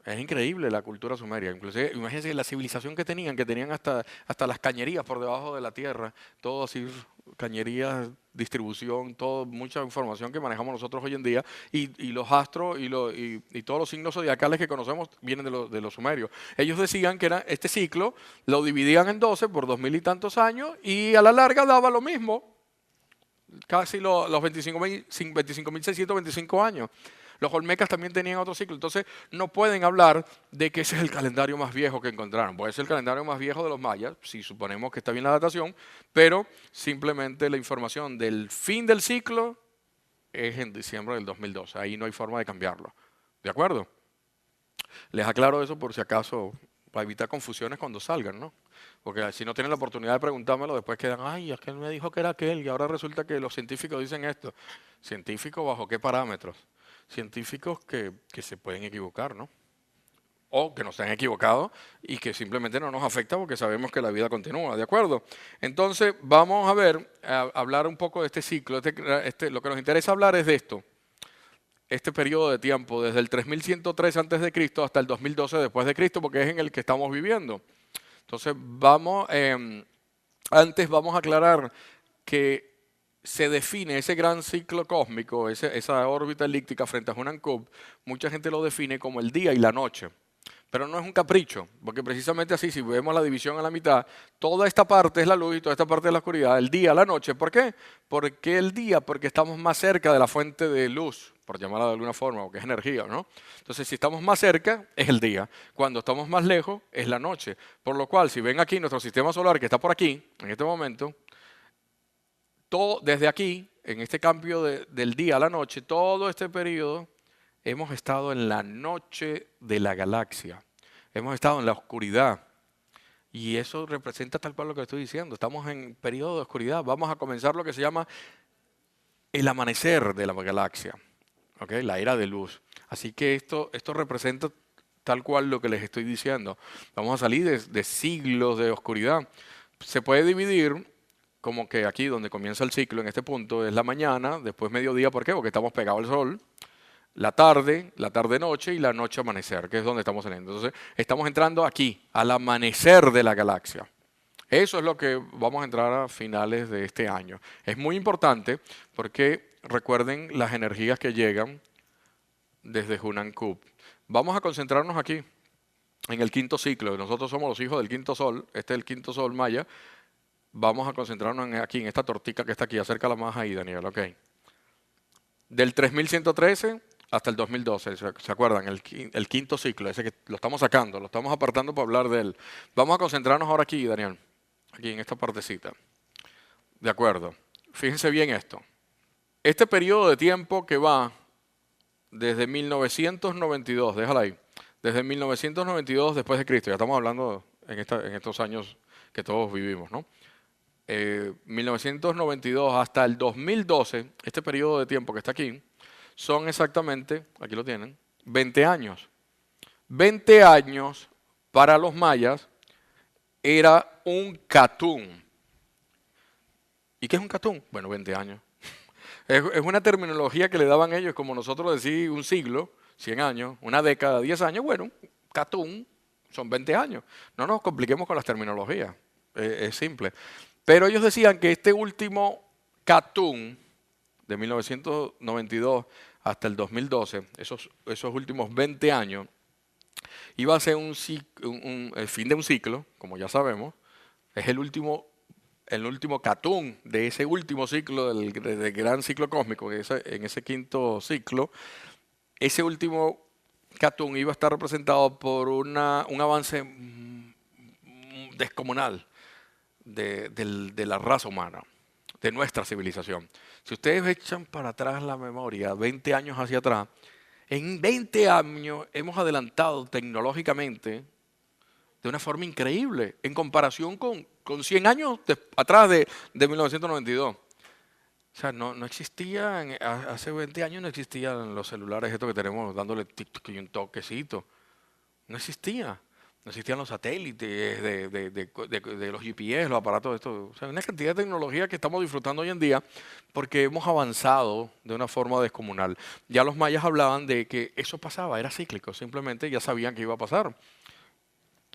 Es increíble la cultura sumeria. Inclusive, imagínense la civilización que tenían hasta las cañerías por debajo de la tierra, todo así, cañerías, distribución, todo, mucha información que manejamos nosotros hoy en día, y los astros y todos los signos zodiacales que conocemos vienen de los sumerios. Ellos decían que era este ciclo, lo dividían en 12 por 2000 y tantos años, y a la larga daba lo mismo, casi los 25.625 años. Los olmecas también tenían otro ciclo, entonces no pueden hablar de que ese es el calendario más viejo que encontraron. Puede ser el calendario más viejo de los mayas, si suponemos que está bien la datación, pero simplemente la información del fin del ciclo es en diciembre del 2012. Ahí no hay forma de cambiarlo. ¿De acuerdo? Les aclaro eso por si acaso, para evitar confusiones cuando salgan, ¿no? Porque si no tienen la oportunidad de preguntármelo, después quedan, ay, es que él me dijo que era aquel y ahora resulta que los científicos dicen esto. ¿Científicos bajo qué parámetros? Científicos que se pueden equivocar, ¿no? O que no se han equivocado y que simplemente no nos afecta porque sabemos que la vida continúa, ¿de acuerdo? Entonces, vamos a ver, a hablar un poco de este ciclo. Lo que nos interesa hablar es de esto. Este periodo de tiempo, desde el 3103 antes de Cristo hasta el 2012 después de Cristo, porque es en el que estamos viviendo. Entonces, antes vamos a aclarar que se define ese gran ciclo cósmico, esa órbita elíptica frente a Hunan-Kup, mucha gente lo define como el día y la noche. Pero no es un capricho, porque precisamente así, si vemos la división a la mitad, toda esta parte es la luz y toda esta parte es la oscuridad, el día, la noche. ¿Por qué? ¿Por qué el día? Porque estamos más cerca de la fuente de luz, por llamarla de alguna forma, o que es energía, ¿no? Entonces, si estamos más cerca, es el día. Cuando estamos más lejos, es la noche. Por lo cual, si ven aquí nuestro sistema solar, que está por aquí, en este momento, todo desde aquí, en este cambio del día a la noche, todo este periodo, hemos estado en la noche de la galaxia. Hemos estado en la oscuridad. Y eso representa tal cual lo que estoy diciendo. Estamos en periodo de oscuridad. Vamos a comenzar lo que se llama el amanecer de la galaxia. ¿Ok? La era de luz. Así que esto representa tal cual lo que les estoy diciendo. Vamos a salir de siglos de oscuridad. Se puede dividir como que aquí donde comienza el ciclo, en este punto, es la mañana, después mediodía. ¿Por qué? Porque estamos pegados al sol. La tarde-noche y la noche-amanecer, que es donde estamos saliendo. Entonces, estamos entrando aquí, al amanecer de la galaxia. Eso es lo que vamos a entrar a finales de este año. Es muy importante porque recuerden las energías que llegan desde Hunan-Kup. Vamos a concentrarnos aquí, en el quinto ciclo. Nosotros somos los hijos del quinto sol, este es el quinto sol maya. Vamos a concentrarnos aquí, en esta tortica que está aquí. Acércala más ahí, Daniel, ok. Del 3113 hasta el 2012, ¿se acuerdan? El quinto ciclo, ese que lo estamos sacando, lo estamos apartando para hablar de él. Vamos a concentrarnos ahora aquí, Daniel, aquí en esta partecita. De acuerdo. Fíjense bien esto. Este periodo de tiempo que va desde 1992, déjala ahí, desde 1992 después de Cristo, ya estamos hablando en estos años que todos vivimos, ¿no? 1992 hasta el 2012, este periodo de tiempo que está aquí, son exactamente, aquí lo tienen, 20 años. 20 años para los mayas era un catún. ¿Y qué es un catún? Bueno, 20 años. Es una terminología que le daban ellos, como nosotros decir un siglo, 100 años, una década, 10 años. Bueno, catún son 20 años. No nos compliquemos con las terminologías, es simple. Pero ellos decían que este último catún, de 1992 hasta el 2012, esos últimos 20 años, iba a ser el fin de un ciclo, como ya sabemos. Es el último catún de ese último ciclo, del gran ciclo cósmico, en ese quinto ciclo. Ese último catún iba a estar representado por un avance descomunal de la raza humana, de nuestra civilización. Si ustedes echan para atrás la memoria, 20 años hacia atrás, en 20 años hemos adelantado tecnológicamente de una forma increíble en comparación con 100 años atrás de 1992. O sea, no existía, hace 20 años no existían los celulares estos que tenemos dándole tic-toc y un toquecito. No existía. No existían los satélites de los GPS, los aparatos de esto. O sea, hay una cantidad de tecnología que estamos disfrutando hoy en día porque hemos avanzado de una forma descomunal. Ya los mayas hablaban de que eso pasaba, era cíclico, simplemente ya sabían que iba a pasar.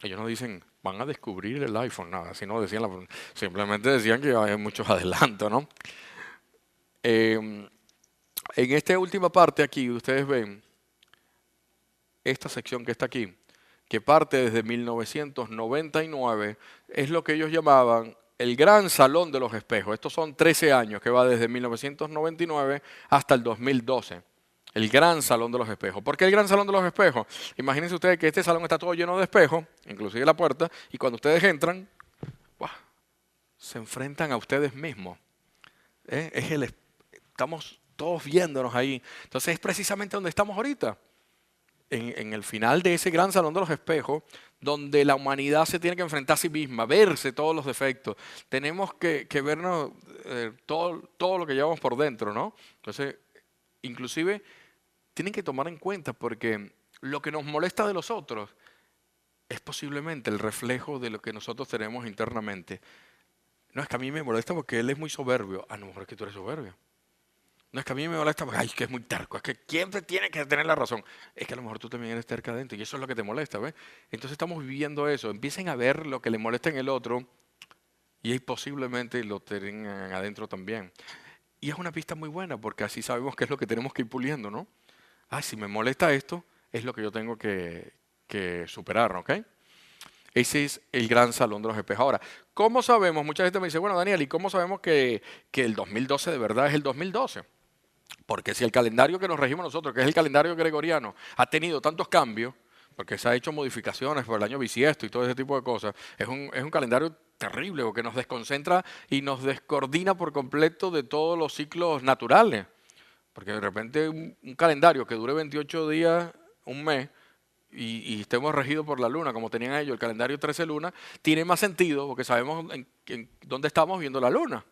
Ellos no dicen, van a descubrir el iPhone, nada, así no decían, simplemente decían que hay muchos adelantos, ¿no? En esta última parte aquí, ustedes ven esta sección que está aquí, que parte desde 1999, es lo que ellos llamaban el Gran Salón de los Espejos. Estos son 13 años, que va desde 1999 hasta el 2012. El Gran Salón de los Espejos. ¿Por qué el Gran Salón de los Espejos? Imagínense ustedes que este salón está todo lleno de espejos, inclusive la puerta, y cuando ustedes entran, ¡guau!, se enfrentan a ustedes mismos. Estamos todos viéndonos ahí. Entonces es precisamente donde estamos ahorita. En el final de ese gran salón de los espejos, donde la humanidad se tiene que enfrentar a sí misma, verse todos los defectos. Tenemos que vernos todo lo que llevamos por dentro, ¿no? Entonces, inclusive, tienen que tomar en cuenta porque lo que nos molesta de los otros es posiblemente el reflejo de lo que nosotros tenemos internamente. No, es que a mí me molesta porque él es muy soberbio. A lo mejor es que tú eres soberbio. No, es que a mí me molesta porque, ay, es que es muy terco, es que siempre tiene que tener la razón. Es que a lo mejor tú también eres terca adentro y eso es lo que te molesta, ¿ves? Entonces estamos viviendo eso. Empiecen a ver lo que le molesta en el otro y ahí posiblemente lo tengan adentro también. Y es una pista muy buena porque así sabemos qué es lo que tenemos que ir puliendo, ¿no? Ah, si me molesta esto, es lo que yo tengo que superar, ¿ok? Ese es el gran salón de los espejos. Ahora, ¿cómo sabemos? Mucha gente me dice, bueno, Daniel, ¿y cómo sabemos que el 2012 de verdad es el 2012? Porque si el calendario que nos regimos nosotros, que es el calendario gregoriano, ha tenido tantos cambios, porque se ha hecho modificaciones por el año bisiesto y todo ese tipo de cosas, es un calendario terrible porque nos desconcentra y nos descoordina por completo de todos los ciclos naturales. Porque de repente un calendario que dure 28 días, un mes, y estemos regidos por la luna, como tenían ellos el calendario 13 lunas, tiene más sentido porque sabemos en dónde estamos viendo la luna.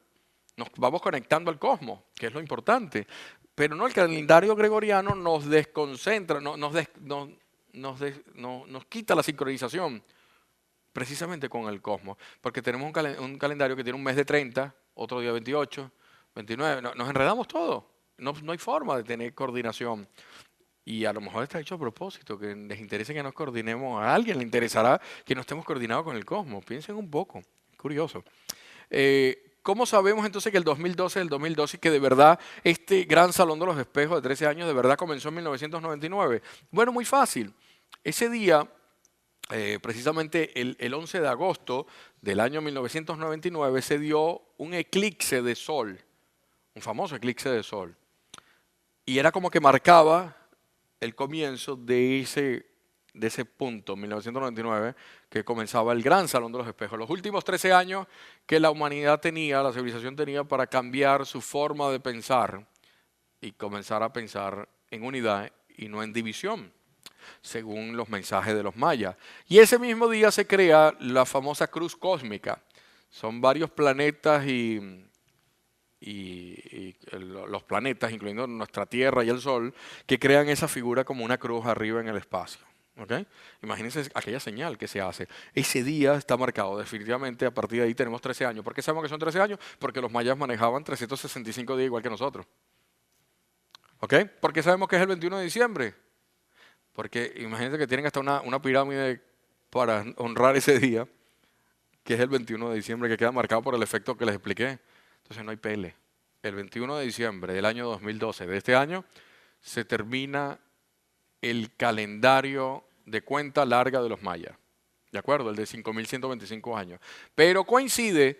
Nos vamos conectando al cosmos, que es lo importante. Pero no, el calendario gregoriano nos desconcentra, nos quita la sincronización precisamente con el cosmos. Porque tenemos un calendario que tiene un mes de 30, otro día 28, 29. Nos enredamos todos. No hay forma de tener coordinación. Y a lo mejor está hecho a propósito, que les interese que nos coordinemos. A alguien le interesará que no estemos coordinados con el cosmos. Piensen un poco. Curioso. ¿Cómo sabemos entonces que el 2012 es el 2012 y que de verdad este gran salón de los espejos de 13 años de verdad comenzó en 1999? Bueno, muy fácil. Ese día, precisamente el 11 de agosto del año 1999, se dio un eclipse de sol, un famoso eclipse de sol. Y era como que marcaba el comienzo de ese punto, 1999, que comenzaba el gran Salón de los Espejos. Los últimos 13 años que la humanidad tenía, la civilización tenía para cambiar su forma de pensar y comenzar a pensar en unidad y no en división, según los mensajes de los mayas. Y ese mismo día se crea la famosa cruz cósmica. Son varios planetas y los planetas, incluyendo nuestra Tierra y el Sol, que crean esa figura como una cruz arriba en el espacio. ¿Okay? Imagínense aquella señal que se hace. Ese día está marcado definitivamente, a partir de ahí tenemos 13 años. ¿Por qué sabemos que son 13 años? Porque los mayas manejaban 365 días igual que nosotros. ¿Ok? ¿Por qué sabemos que es el 21 de diciembre? Porque imagínense que tienen hasta una pirámide para honrar ese día, que es el 21 de diciembre, que queda marcado por el efecto que les expliqué. Entonces no hay pele. El 21 de diciembre del año 2012, de este año, se termina el calendario de cuenta larga de los mayas. ¿De acuerdo? El de 5.125 años. Pero coincide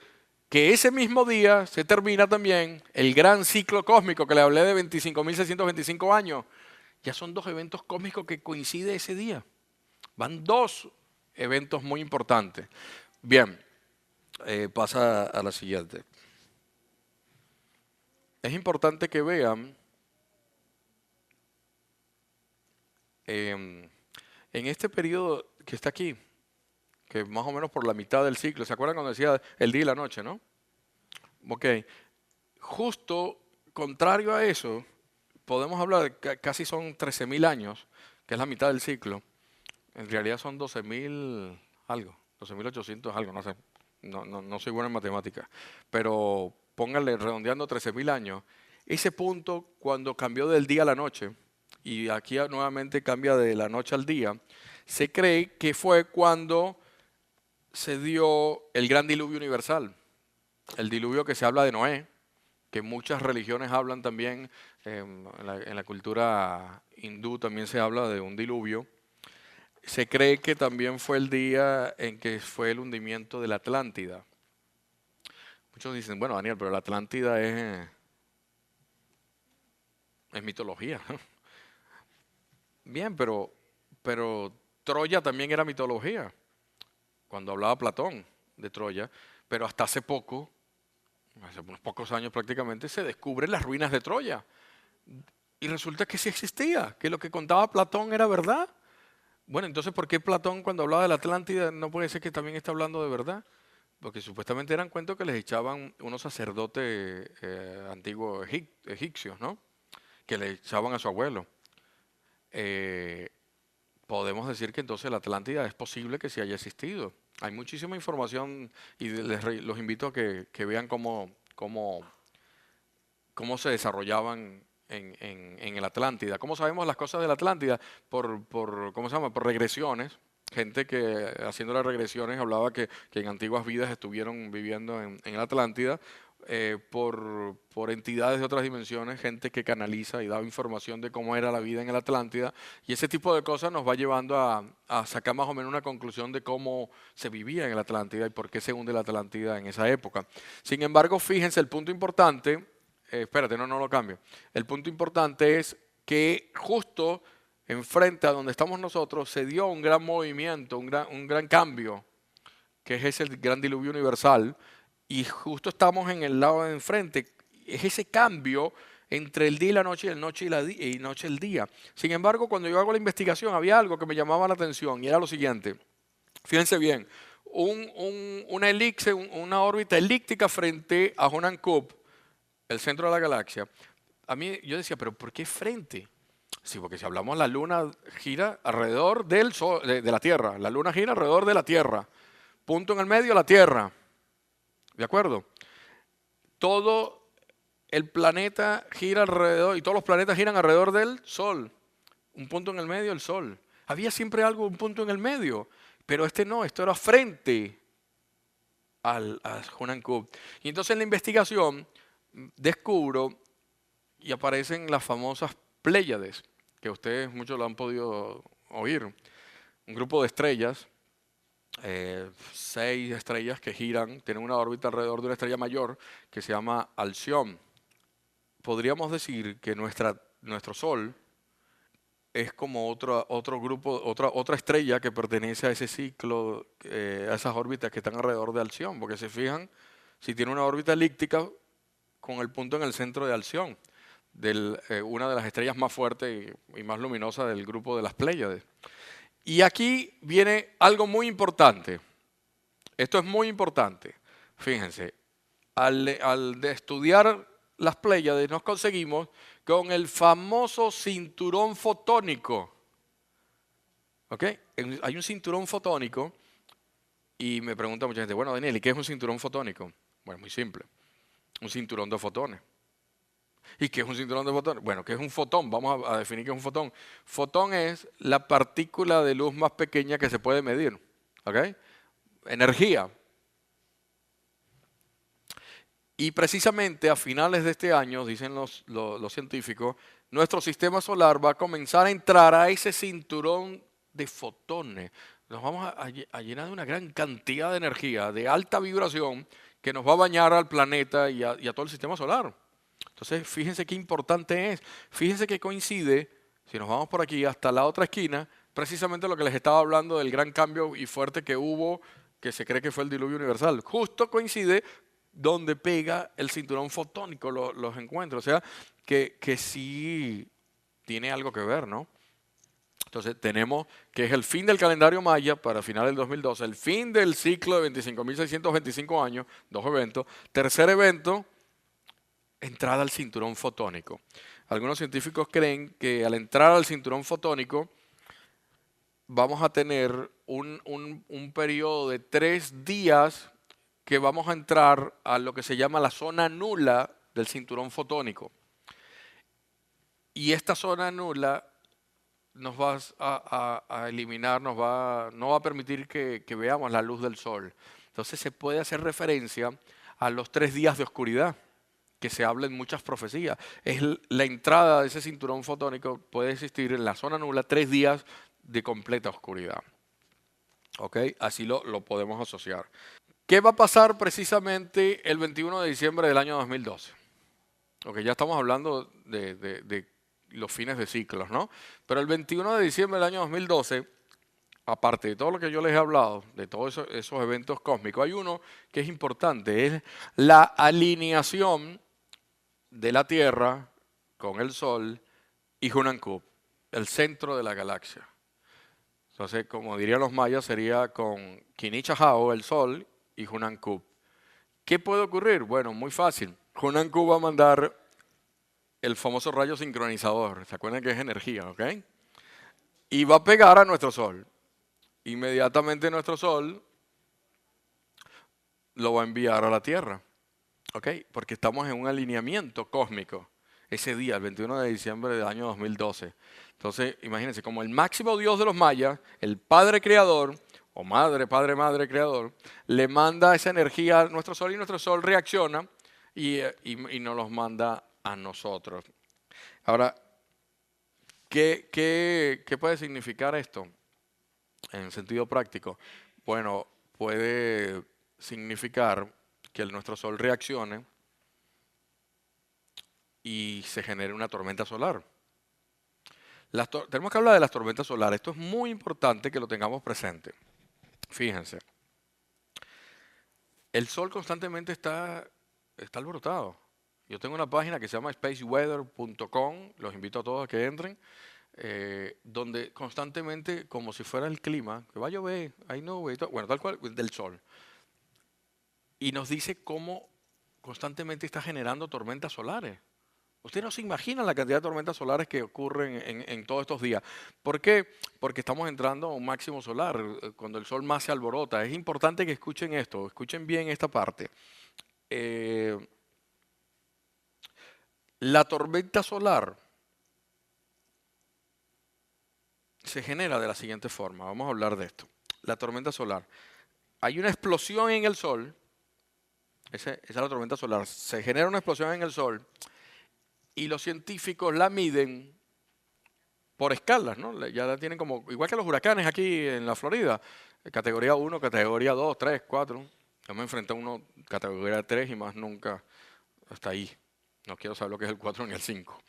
que ese mismo día se termina también el gran ciclo cósmico que le hablé de 25.625 años. Ya son dos eventos cósmicos que coinciden ese día. Van dos eventos muy importantes. Bien, pasa a la siguiente. Es importante que vean en este periodo que está aquí, que más o menos por la mitad del ciclo, ¿se acuerdan cuando decía el día y la noche, no? Ok, justo contrario a eso, podemos hablar de que casi son 13.000 años, que es la mitad del ciclo. En realidad son 12.000 algo, 12.800 algo, no sé. No soy bueno en matemáticas. Pero póngale redondeando 13.000 años. Ese punto cuando cambió del día a la noche, y aquí nuevamente cambia de la noche al día, se cree que fue cuando se dio el gran diluvio universal. El diluvio que se habla de Noé, que muchas religiones hablan también, en la cultura hindú también se habla de un diluvio. Se cree que también fue el día en que fue el hundimiento de la Atlántida. Muchos dicen, bueno, Daniel, pero la Atlántida es mitología. Bien, pero Troya también era mitología, cuando hablaba Platón de Troya, pero hasta hace poco, hace unos pocos años prácticamente, se descubren las ruinas de Troya. Y resulta que sí existía, que lo que contaba Platón era verdad. Bueno, entonces, ¿por qué Platón cuando hablaba de la Atlántida no puede ser que también está hablando de verdad? Porque supuestamente eran cuentos que les echaban unos sacerdotes antiguos egipcios, ¿no? Que le echaban a su abuelo. Eh, Podemos decir que entonces la Atlántida es posible que sí haya existido. Hay muchísima información y los invito a que vean cómo se desarrollaban en el Atlántida. ¿Cómo sabemos las cosas de la Atlántida? ¿Cómo se llama? Por regresiones. Gente que haciendo las regresiones hablaba que en antiguas vidas estuvieron viviendo en la Atlántida, por entidades de otras dimensiones, gente que canaliza y da información de cómo era la vida en la Atlántida. Y ese tipo de cosas nos va llevando a sacar más o menos una conclusión de cómo se vivía en la Atlántida y por qué se hunde la Atlántida en esa época. Sin embargo, fíjense, el punto importante, espérate, no lo cambio. El punto importante es que justo enfrente a donde estamos nosotros se dio un gran movimiento, un gran cambio, que es el gran diluvio universal, y justo estamos en el lado de enfrente. Es ese cambio entre el día y la noche, y el noche y noche y el día. Sin embargo, cuando yo hago la investigación, había algo que me llamaba la atención, y era lo siguiente. Fíjense bien, una órbita elíptica frente a Hunan-Kup, el centro de la galaxia. A mí yo decía, pero ¿por qué frente? Sí, porque si hablamos, la Luna gira alrededor del Sol, de la Tierra. La Luna gira alrededor de la Tierra. Punto en el medio, la Tierra. ¿De acuerdo? Todo el planeta gira alrededor, y todos los planetas giran alrededor del Sol. Un punto en el medio, el Sol. Había siempre algo, un punto en el medio. Pero este no, esto era frente a Hunan-Kup. Y entonces en la investigación descubro y aparecen las famosas Pléyades, que ustedes muchos lo han podido oír. Un grupo de estrellas, 6 estrellas que giran, tienen una órbita alrededor de una estrella mayor que se llama Alción. Podríamos decir que nuestro Sol es como otro grupo, otra estrella que pertenece a ese ciclo, a esas órbitas que están alrededor de Alción, porque se fijan, si tiene una órbita elíptica con el punto en el centro de Alción, una de las estrellas más fuertes y más luminosas del grupo de las Pléyades. Y aquí viene algo muy importante. Esto es muy importante. Fíjense, al de estudiar las Pléyades nos conseguimos con el famoso cinturón fotónico. ¿Ok? Hay un cinturón fotónico y me pregunta mucha gente, bueno, Daniel, ¿y qué es un cinturón fotónico? Bueno, muy simple. Un cinturón de fotones. ¿Y qué es un cinturón de fotones? Bueno, ¿qué es un fotón? Vamos a definir qué es un fotón. Fotón es la partícula de luz más pequeña que se puede medir. ¿Ok? Energía. Y precisamente a finales de este año, dicen los científicos, nuestro sistema solar va a comenzar a entrar a ese cinturón de fotones. Nos vamos a llenar de una gran cantidad de energía, de alta vibración, que nos va a bañar al planeta y a todo el sistema solar. Entonces, fíjense qué importante es. Fíjense que coincide, si nos vamos por aquí hasta la otra esquina, precisamente lo que les estaba hablando del gran cambio y fuerte que hubo, que se cree que fue el diluvio universal. Justo coincide donde pega el cinturón fotónico, los encuentros. O sea, que sí tiene algo que ver, ¿no? Entonces tenemos que es el fin del calendario maya para finales del 2012, el fin del ciclo de 25.625 años, 2 eventos. Tercer evento, entrada al cinturón fotónico. Algunos científicos creen que al entrar al cinturón fotónico vamos a tener un periodo de 3 días que vamos a entrar a lo que se llama la zona nula del cinturón fotónico. Y esta zona nula nos va a eliminar, no va a permitir que veamos la luz del sol. Entonces se puede hacer referencia a los 3 días de oscuridad que se habla en muchas profecías. Es la entrada de ese cinturón fotónico, puede existir en la zona nula 3 días de completa oscuridad. ¿Ok? Así lo podemos asociar. ¿Qué va a pasar precisamente el 21 de diciembre del año 2012? Ok, ya estamos hablando de los fines de ciclos, ¿no? Pero el 21 de diciembre del año 2012, aparte de todo lo que yo les he hablado, de todos esos eventos cósmicos, hay uno que es importante, es la alineación de la Tierra con el Sol y Hunan-Kup, el centro de la galaxia. Entonces, como dirían los mayas, sería con Kinichahao, el Sol, y Hunan-Kup. ¿Qué puede ocurrir? Bueno, muy fácil. Hunan-Kup va a mandar el famoso rayo sincronizador. ¿Se acuerdan que es energía, ok? Y va a pegar a nuestro Sol. Inmediatamente nuestro Sol lo va a enviar a la Tierra, ¿ok? Porque estamos en un alineamiento cósmico ese día, el 21 de diciembre del año 2012. Entonces, imagínense, como el máximo Dios de los mayas, el Padre Creador, o Madre, Padre, Madre Creador, le manda esa energía a nuestro Sol y nuestro Sol reacciona y nos los manda a nosotros. Ahora, ¿qué puede significar esto en sentido práctico? Bueno, puede significar que nuestro Sol reaccione y se genere una tormenta solar. Tenemos que hablar de las tormentas solares. Esto es muy importante que lo tengamos presente. Fíjense, el Sol constantemente está alborotado. Yo tengo una página que se llama spaceweather.com, los invito a todos a que entren, donde constantemente, como si fuera el clima, que va a llover, hay nubes, bueno, tal cual, del Sol. Y nos dice cómo constantemente está generando tormentas solares. Usted no se imagina la cantidad de tormentas solares que ocurren en todos estos días. ¿Por qué? Porque estamos entrando a un máximo solar, cuando el sol más se alborota. Es importante que escuchen esto, escuchen bien esta parte. La tormenta solar se genera de la siguiente forma. Vamos a hablar de esto. La tormenta solar. Hay una explosión en el sol. Esa es la tormenta solar. Se genera una explosión en el sol y los científicos la miden por escalas, ¿no? Ya la tienen como, igual que los huracanes aquí en la Florida, categoría 1, categoría 2, 3, 4. Yo me enfrenté a uno categoría 3 y más nunca hasta ahí. No quiero saber lo que es el 4 ni el 5.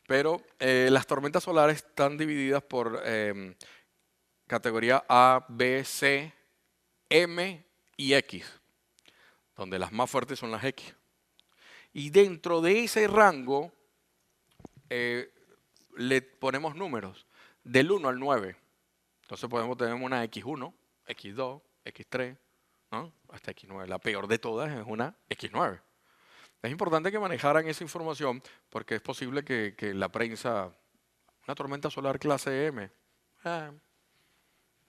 Pero las tormentas solares están divididas por categoría A, B, C, M y X, donde las más fuertes son las X. Y dentro de ese rango le ponemos números, del 1 al 9. Entonces podemos tener una X1, X2, X3, ¿no? Hasta X9. La peor de todas es una X9. Es importante que manejaran esa información porque es posible que la prensa, una tormenta solar clase M,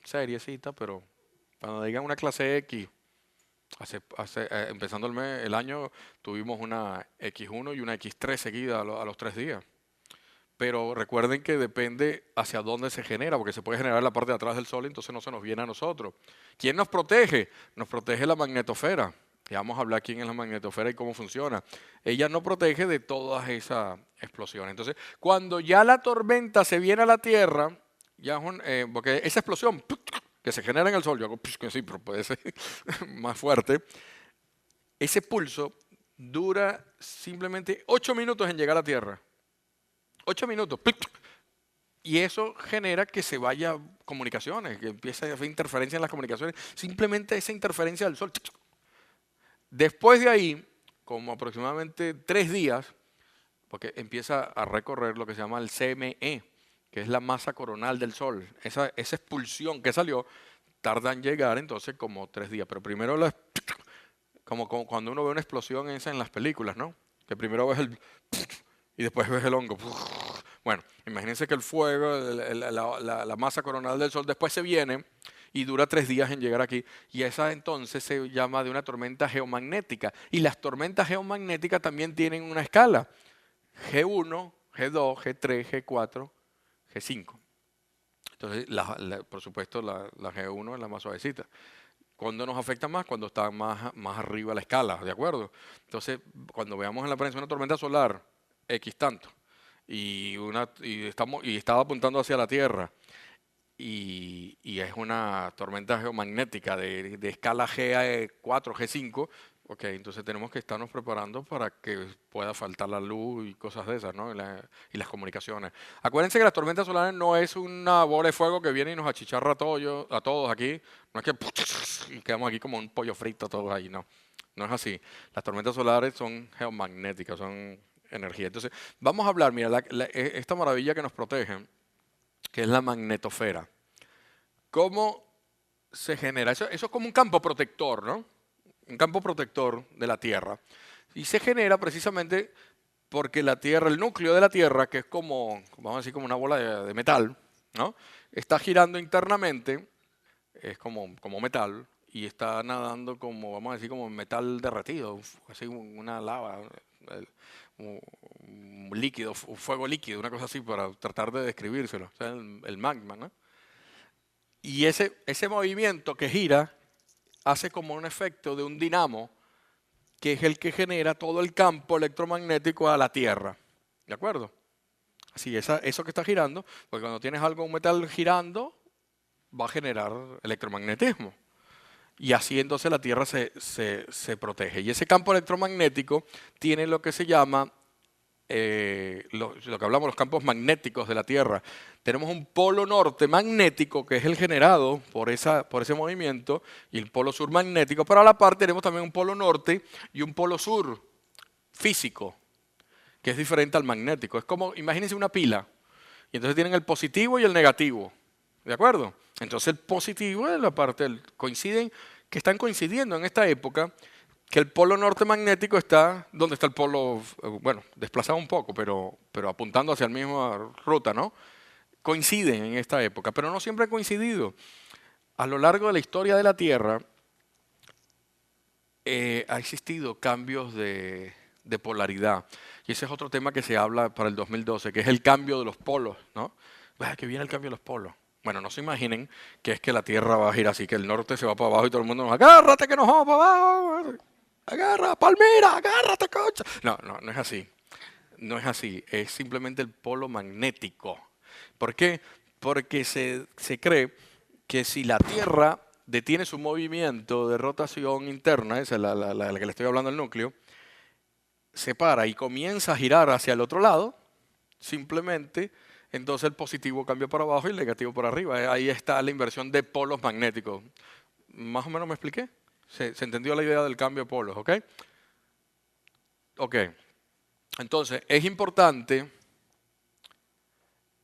seriecita, pero cuando digan una clase X, empezando el año, tuvimos una X1 y una X3 seguida a los 3 días. Pero recuerden que depende hacia dónde se genera, porque se puede generar en la parte de atrás del Sol y entonces no se nos viene a nosotros. ¿Quién nos protege? Nos protege la magnetosfera. Y vamos a hablar quién es la magnetosfera y cómo funciona. Ella nos protege de todas esas explosiones. Entonces, cuando ya la tormenta se viene a la Tierra, ya porque esa explosión que se genera en el Sol, yo hago que sí, pero puede ser más fuerte, ese pulso dura simplemente 8 minutos en llegar a la Tierra. 8 minutos. Y eso genera que se vaya comunicaciones, que empiece a haber interferencia en las comunicaciones. Simplemente esa interferencia del Sol. Después de ahí, como aproximadamente 3 días, porque empieza a recorrer lo que se llama el CME, que es la masa coronal del Sol. Esa expulsión que salió tarda en llegar entonces como 3 días. Pero primero, como cuando uno ve una explosión esa en las películas, ¿no? Que primero ves y después ves el hongo. Bueno, imagínense que el fuego, la masa coronal del Sol, después se viene y dura 3 días en llegar aquí. Y esa entonces se llama de una tormenta geomagnética. Y las tormentas geomagnéticas también tienen una escala. G1, G2, G3, G4, G5. Entonces, por supuesto, la G1 es la más suavecita. ¿Cuándo nos afecta más? Cuando está más arriba la escala, ¿de acuerdo? Entonces, cuando veamos en la prensa una tormenta solar, X tanto, y estaba apuntando hacia la Tierra, y es una tormenta geomagnética de escala G4, G5, ok, entonces tenemos que estarnos preparando para que pueda faltar la luz y cosas de esas, ¿no? Y las comunicaciones. Acuérdense que las tormentas solares no es una bola de fuego que viene y nos achicharra a todos aquí. No es que y quedamos aquí como un pollo frito todos ahí, no. No es así. Las tormentas solares son geomagnéticas, son energía. Entonces, vamos a hablar, mira, esta maravilla que nos protege, que es la magnetosfera. ¿Cómo se genera? Eso es como un campo protector, ¿no? Un campo protector de la Tierra. Y se genera precisamente porque la Tierra, el núcleo de la Tierra, que es como, vamos a decir, como una bola de metal, ¿no? Está girando internamente, es como metal, y está nadando como, vamos a decir, como metal derretido, así una lava, un líquido, un fuego líquido, una cosa así, para tratar de describírselo, o sea, el magma, ¿no? Y ese movimiento que gira hace como un efecto de un dinamo, que es el que genera todo el campo electromagnético a la Tierra. ¿De acuerdo? Así, eso que está girando, porque cuando tienes algo, un metal girando, va a generar electromagnetismo. Y así entonces la Tierra se protege. Y ese campo electromagnético tiene lo que se llama, lo que hablamos, los campos magnéticos de la Tierra. Tenemos un polo norte magnético, que es el generado por ese movimiento, y el polo sur magnético, pero a la par tenemos también un polo norte y un polo sur físico, que es diferente al magnético. Es como, imagínense una pila, y entonces tienen el positivo y el negativo, ¿de acuerdo? Entonces el positivo es la parte, que están coincidiendo en esta época, que el polo norte magnético está donde está el polo, bueno, desplazado un poco, pero apuntando hacia la misma ruta, ¿no? Coinciden en esta época, pero no siempre han coincidido. A lo largo de la historia de la Tierra ha existido cambios de polaridad. Y ese es otro tema que se habla para el 2012, que es el cambio de los polos, ¿no? Que viene el cambio de los polos. Bueno, no se imaginen que es que la Tierra va a girar así, que el norte se va para abajo y todo el mundo nos agárrate que nos vamos para abajo. Agarra, Palmira, agárrate, cocha. No es así. No es así. Es simplemente el polo magnético. ¿Por qué? Porque se cree que si la Tierra detiene su movimiento de rotación interna, esa es la que le estoy hablando al núcleo, se para y comienza a girar hacia el otro lado, simplemente, entonces el positivo cambia para abajo y el negativo para arriba. Ahí está la inversión de polos magnéticos. ¿Más o menos me expliqué? ¿Se entendió la idea del cambio de polos? ¿Ok? Ok. Entonces, es importante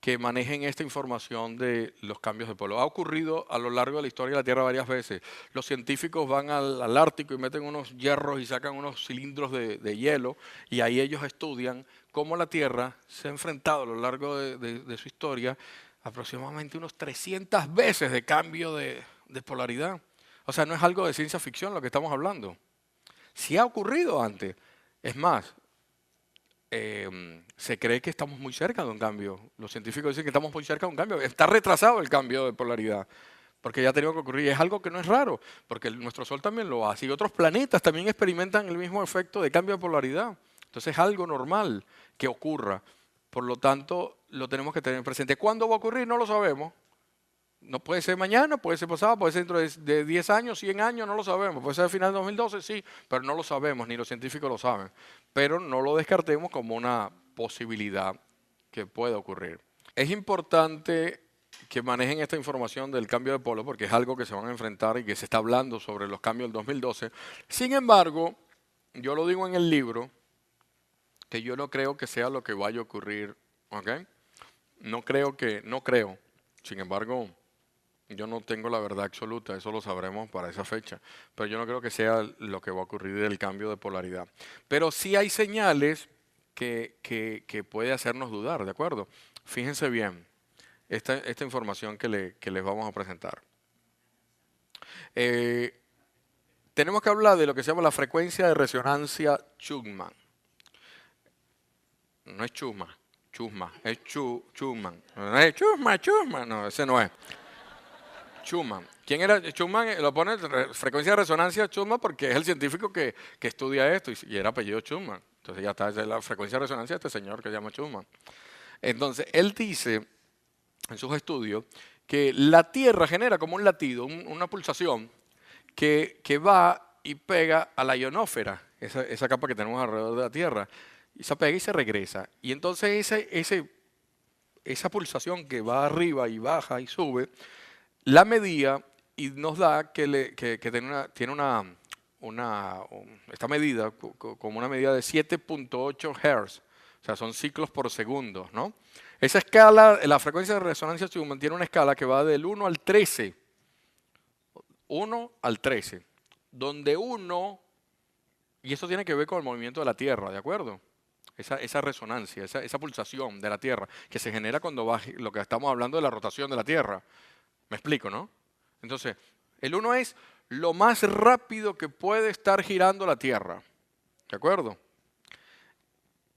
que manejen esta información de los cambios de polo. Ha ocurrido a lo largo de la historia de la Tierra varias veces. Los científicos van al Ártico y meten unos hierros y sacan unos cilindros de hielo, y ahí ellos estudian cómo la Tierra se ha enfrentado a lo largo de su historia aproximadamente unos 300 veces de cambio de polaridad. O sea, no es algo de ciencia ficción lo que estamos hablando. Sí ha ocurrido antes. Es más, se cree que estamos muy cerca de un cambio. Los científicos dicen que estamos muy cerca de un cambio. Está retrasado el cambio de polaridad, porque ya ha tenido que ocurrir. Y es algo que no es raro, porque nuestro Sol también lo hace. Y otros planetas también experimentan el mismo efecto de cambio de polaridad. Entonces es algo normal que ocurra. Por lo tanto, lo tenemos que tener presente. ¿Cuándo va a ocurrir? No lo sabemos. No puede ser mañana, puede ser pasado, puede ser dentro de 10 años, 100 años, no lo sabemos. Puede ser al final de 2012, sí, pero no lo sabemos, ni los científicos lo saben. Pero no lo descartemos como una posibilidad que pueda ocurrir. Es importante que manejen esta información del cambio de polo, porque es algo que se van a enfrentar y que se está hablando sobre los cambios del 2012. Sin embargo, yo lo digo en el libro, que yo no creo que sea lo que vaya a ocurrir, ¿ok? No creo. Sin embargo, yo no tengo la verdad absoluta, eso lo sabremos para esa fecha, pero yo no creo que sea lo que va a ocurrir del cambio de polaridad. Pero sí hay señales que puede hacernos dudar, ¿de acuerdo? Fíjense bien esta información que les vamos a presentar. Tenemos que hablar de lo que se llama la frecuencia de resonancia Schumann. No es Schumann, es Schumann. No es Schumann, no, ese no es. Schumann. ¿Quién era Schumann? Lo pone frecuencia de resonancia Schumann porque es el científico que estudia esto y era apellido Schumann. Entonces ya está, esa es la frecuencia de resonancia de este señor que se llama Schumann. Entonces, él dice en sus estudios que la Tierra genera como un latido, una pulsación que va y pega a la ionósfera, esa capa que tenemos alrededor de la Tierra, y se pega y se regresa. Y entonces esa pulsación que va arriba y baja y sube, la medía y nos da que está medida como una medida de 7.8 Hz, o sea, son ciclos por segundo, ¿no? Esa escala, la frecuencia de resonancia Schumann tiene una escala que va del 1 al 13, 1 al 13, donde 1, y eso tiene que ver con el movimiento de la Tierra, ¿de acuerdo? Esa resonancia, esa pulsación de la Tierra que se genera cuando va, lo que estamos hablando de la rotación de la Tierra. ¿Me explico, no? Entonces, el 1 es lo más rápido que puede estar girando la Tierra. ¿De acuerdo?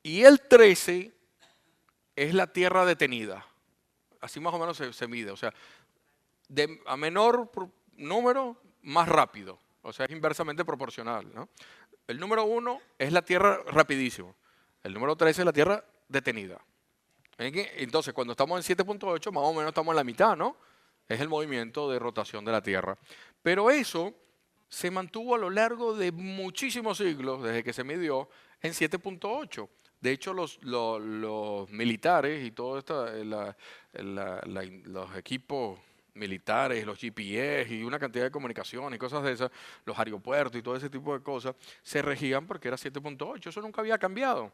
Y el 13 es la Tierra detenida. Así más o menos se mide. O sea, a menor número, más rápido. O sea, es inversamente proporcional, ¿no? El número 1 es la Tierra rapidísimo. El número 13 es la Tierra detenida. Entonces, cuando estamos en 7.8, más o menos estamos en la mitad, ¿no? Es el movimiento de rotación de la Tierra. Pero eso se mantuvo a lo largo de muchísimos siglos, desde que se midió, en 7.8. De hecho, los militares y todos los equipos militares, los GPS y una cantidad de comunicación y cosas de esas, los aeropuertos y todo ese tipo de cosas, se regían porque era 7.8. Eso nunca había cambiado.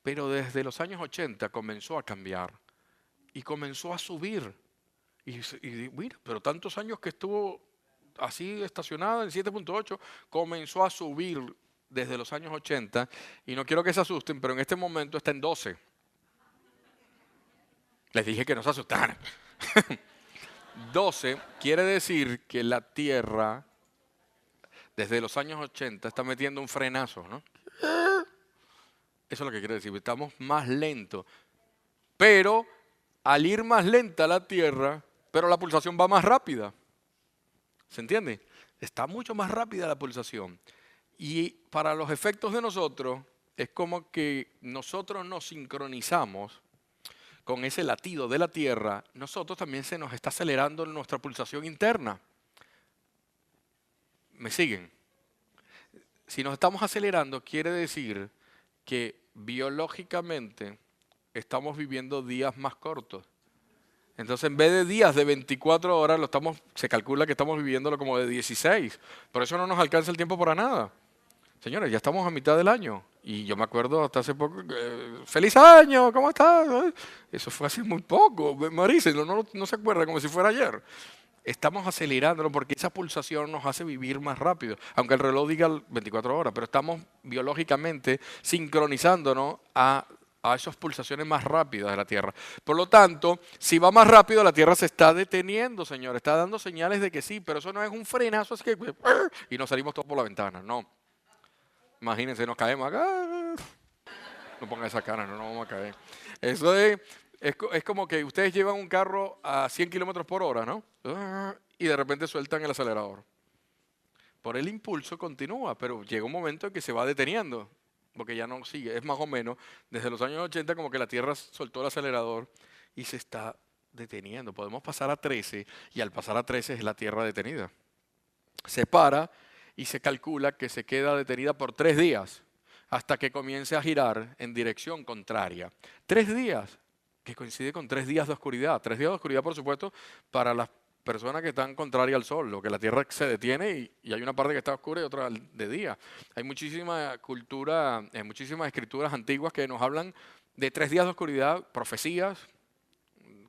Pero desde los años 80 comenzó a cambiar y comenzó a subir. Y mira, pero tantos años que estuvo así estacionada en 7.8, comenzó a subir desde los años 80 y no quiero que se asusten, pero en este momento está en 12. Les dije que no se asustaran. 12 quiere decir que la Tierra desde los años 80 está metiendo un frenazo, ¿no? Eso es lo que quiere decir, estamos más lentos. Pero al ir más lenta la Tierra, pero la pulsación va más rápida. ¿Se entiende? Está mucho más rápida la pulsación. Y para los efectos de nosotros, es como que nosotros nos sincronizamos con ese latido de la Tierra. Nosotros también se nos está acelerando nuestra pulsación interna. ¿Me siguen? Si nos estamos acelerando, quiere decir que biológicamente estamos viviendo días más cortos. Entonces, en vez de días de 24 horas, se calcula que estamos viviéndolo como de 16. Por eso no nos alcanza el tiempo para nada. Señores, ya estamos a mitad del año. Y yo me acuerdo hasta hace poco, ¡feliz año! ¿Cómo estás? Eso fue hace muy poco. Marisa, no se acuerda como si fuera ayer. Estamos acelerándolo porque esa pulsación nos hace vivir más rápido. Aunque el reloj diga 24 horas, pero estamos biológicamente sincronizándonos a esas pulsaciones más rápidas de la Tierra. Por lo tanto, si va más rápido, la Tierra se está deteniendo, señor. Está dando señales de que sí, pero eso no es un frenazo, es que y nos salimos todos por la ventana. No. Imagínense, nos caemos acá. No pongan esa cara, no nos vamos a caer. Eso es como que ustedes llevan un carro a 100 kilómetros por hora, ¿no? Y de repente sueltan el acelerador. Por el impulso continúa, pero llega un momento en que se va deteniendo, porque ya no sigue. Es más o menos, desde los años 80 como que la Tierra soltó el acelerador y se está deteniendo. Podemos pasar a 13 y al pasar a 13 es la Tierra detenida. Se para y se calcula que se queda detenida por 3 días hasta que comience a girar en dirección contraria. 3 días, que coincide con 3 días de oscuridad. 3 días de oscuridad, por supuesto, para las personas que están contrarias al sol, lo que la Tierra se detiene y hay una parte que está oscura y otra de día. Hay muchísima cultura, muchísimas escrituras antiguas que nos hablan de 3 días de oscuridad, profecías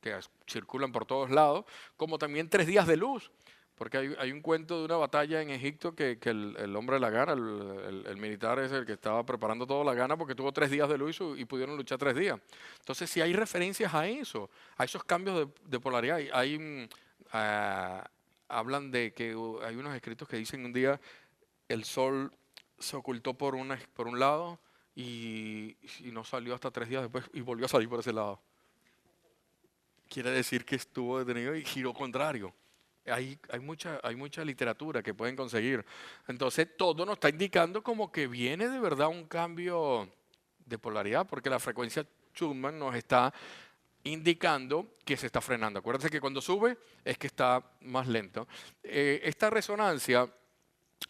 que circulan por todos lados, como también 3 días de luz. Porque hay un cuento de una batalla en Egipto que el hombre la gana, el militar es el que estaba preparando todo la gana porque tuvo 3 días de luz y pudieron luchar 3 días. Entonces, si hay referencias a eso, a esos cambios de polaridad, ah, hablan de que hay unos escritos que dicen un día el sol se ocultó por un lado y no salió hasta 3 días después y volvió a salir por ese lado. Quiere decir que estuvo detenido y giró contrario. Hay mucha literatura que pueden conseguir. Entonces, todo nos está indicando como que viene de verdad un cambio de polaridad, porque la frecuencia Schumann nos está indicando que se está frenando. Acuérdense que cuando sube es que está más lento. Esta resonancia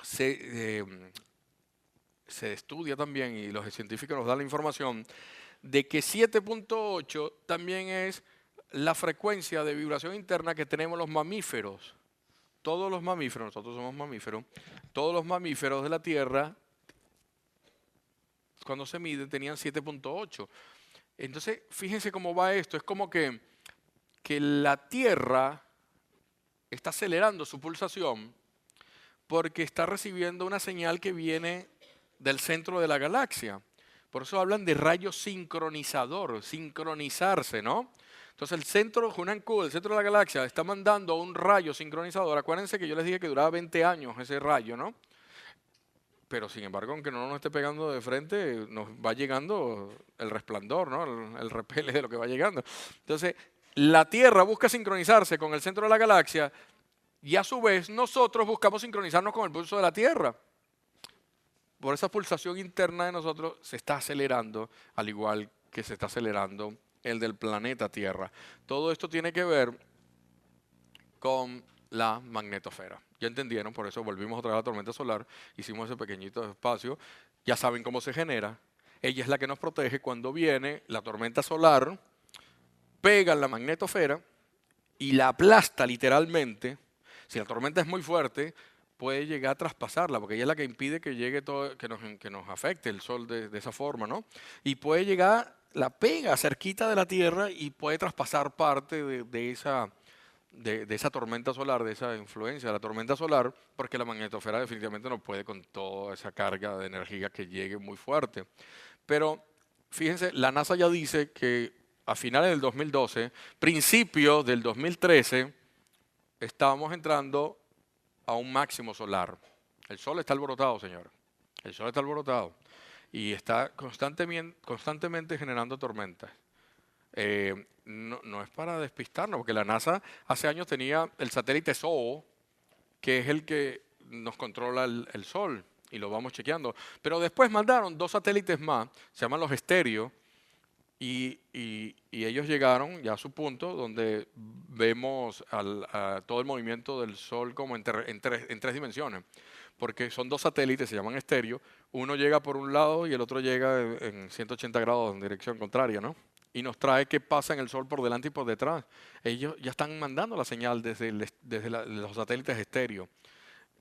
se, se estudia también y los científicos nos dan la información de que 7.8 también es la frecuencia de vibración interna que tenemos los mamíferos. Todos los mamíferos, nosotros somos mamíferos, todos los mamíferos de la Tierra, cuando se mide, tenían 7.8. Entonces, fíjense cómo va esto. Es como que la Tierra está acelerando su pulsación porque está recibiendo una señal que viene del centro de la galaxia. Por eso hablan de rayo sincronizador, sincronizarse, ¿no? Entonces el centro, Hunan Q, el centro de la galaxia, está mandando un rayo sincronizador. Acuérdense que yo les dije que duraba 20 años ese rayo, ¿no? Pero sin embargo, aunque no nos esté pegando de frente, nos va llegando el resplandor, ¿no? El repele de lo que va llegando. Entonces, la Tierra busca sincronizarse con el centro de la galaxia y a su vez nosotros buscamos sincronizarnos con el pulso de la Tierra. Por esa pulsación interna de nosotros se está acelerando, al igual que se está acelerando el del planeta Tierra. Todo esto tiene que ver con la magnetosfera. Ya entendieron, por eso volvimos otra vez a la tormenta solar, hicimos ese pequeñito espacio, ya saben cómo se genera. Ella es la que nos protege cuando viene la tormenta solar, pega en la magnetosfera y la aplasta literalmente. Si la tormenta es muy fuerte, puede llegar a traspasarla, porque ella es la que impide que llegue todo, que nos afecte el sol de esa forma, ¿no? Y puede llegar, la pega cerquita de la Tierra y puede traspasar parte de esa tormenta solar, de esa influencia de la tormenta solar, porque la magnetosfera definitivamente no puede con toda esa carga de energía que llegue muy fuerte. Pero fíjense, la NASA ya dice que a finales del 2012, principio del 2013, estábamos entrando a un máximo solar. El sol está alborotado, señor. El sol está alborotado y está constantemente generando tormentas. No es para despistarnos, porque la NASA hace años tenía el satélite SOHO, que es el que nos controla el Sol, y lo vamos chequeando. Pero después mandaron 2 satélites más, se llaman los estéreos, y ellos llegaron ya a su punto donde vemos a todo el movimiento del Sol como en 3 dimensiones, porque son 2 satélites, se llaman estéreo, uno llega por un lado y el otro llega en 180 grados en dirección contraria, ¿no? Y nos trae qué pasa en el Sol por delante y por detrás. Ellos ya están mandando la señal desde los satélites estéreo.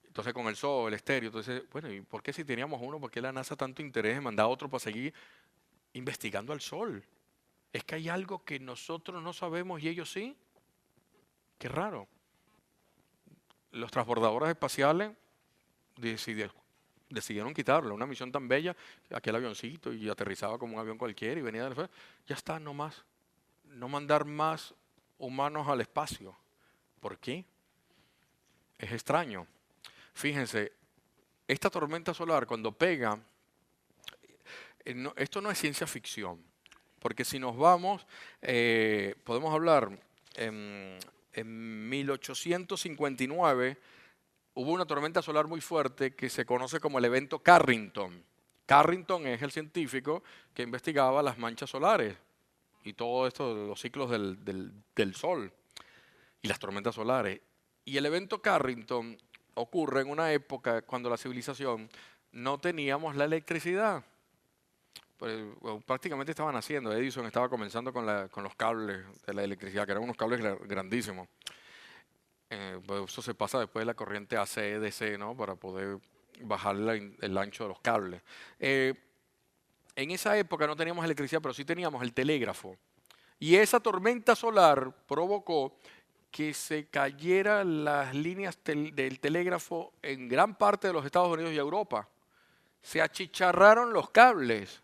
Entonces con el Sol, el estéreo, entonces, bueno, ¿y por qué si teníamos uno, por qué la NASA tanto interés en mandar otro para seguir investigando al Sol? Es que hay algo que nosotros no sabemos y ellos sí. Qué raro. Los transbordadores espaciales decidieron quitarlo. Una misión tan bella, aquel avioncito y aterrizaba como un avión cualquiera y venía del espacio. Ya está, no más. No mandar más humanos al espacio. ¿Por qué? Es extraño. Fíjense, esta tormenta solar cuando pega, esto no es ciencia ficción. Porque si nos vamos, podemos hablar, en 1859 hubo una tormenta solar muy fuerte que se conoce como el evento Carrington. Carrington es el científico que investigaba las manchas solares y todo esto de los ciclos del Sol y las tormentas solares. Y el evento Carrington ocurre en una época cuando la civilización no teníamos la electricidad. Pues, bueno, prácticamente estaban haciendo, Edison estaba comenzando con los cables de la electricidad, que eran unos cables grandísimos. Pues eso se pasa después de la corriente AC/DC, ¿no? Para poder bajar el ancho de los cables. En esa época no teníamos electricidad, pero sí teníamos el telégrafo. Y esa tormenta solar provocó que se cayeran las líneas del telégrafo en gran parte de los Estados Unidos y Europa. Se achicharraron los cables,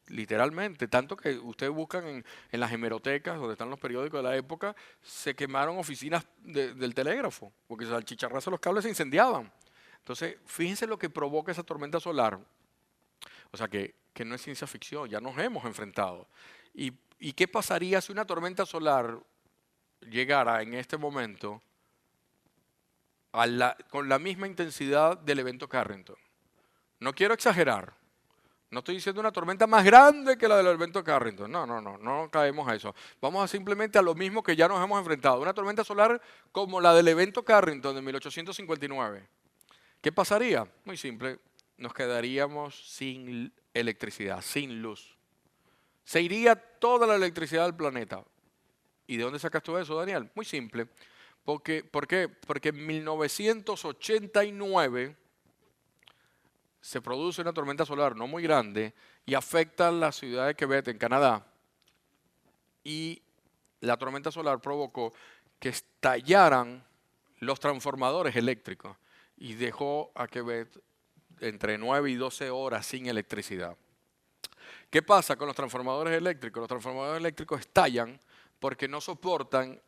literalmente, tanto que ustedes buscan en las hemerotecas, donde están los periódicos de la época, se quemaron oficinas del telégrafo, porque al achicharrarse los cables se incendiaban. Entonces, fíjense lo que provoca esa tormenta solar. O sea, que no es ciencia ficción, ya nos hemos enfrentado. ¿Y qué pasaría si una tormenta solar llegara en este momento con la misma intensidad del evento Carrington? No quiero exagerar. No estoy diciendo una tormenta más grande que la del evento Carrington. No caemos a eso. Vamos a simplemente a lo mismo que ya nos hemos enfrentado. Una tormenta solar como la del evento Carrington de 1859. ¿Qué pasaría? Muy simple. Nos quedaríamos sin electricidad, sin luz. Se iría toda la electricidad del planeta. ¿Y de dónde sacas tú eso, Daniel? Muy simple. ¿Por qué? Porque en 1989 se produce una tormenta solar no muy grande y afecta a la ciudad de Quebec, en Canadá. Y la tormenta solar provocó que estallaran los transformadores eléctricos y dejó a Quebec entre 9 y 12 horas sin electricidad. ¿Qué pasa con los transformadores eléctricos? Los transformadores eléctricos estallan porque no soportan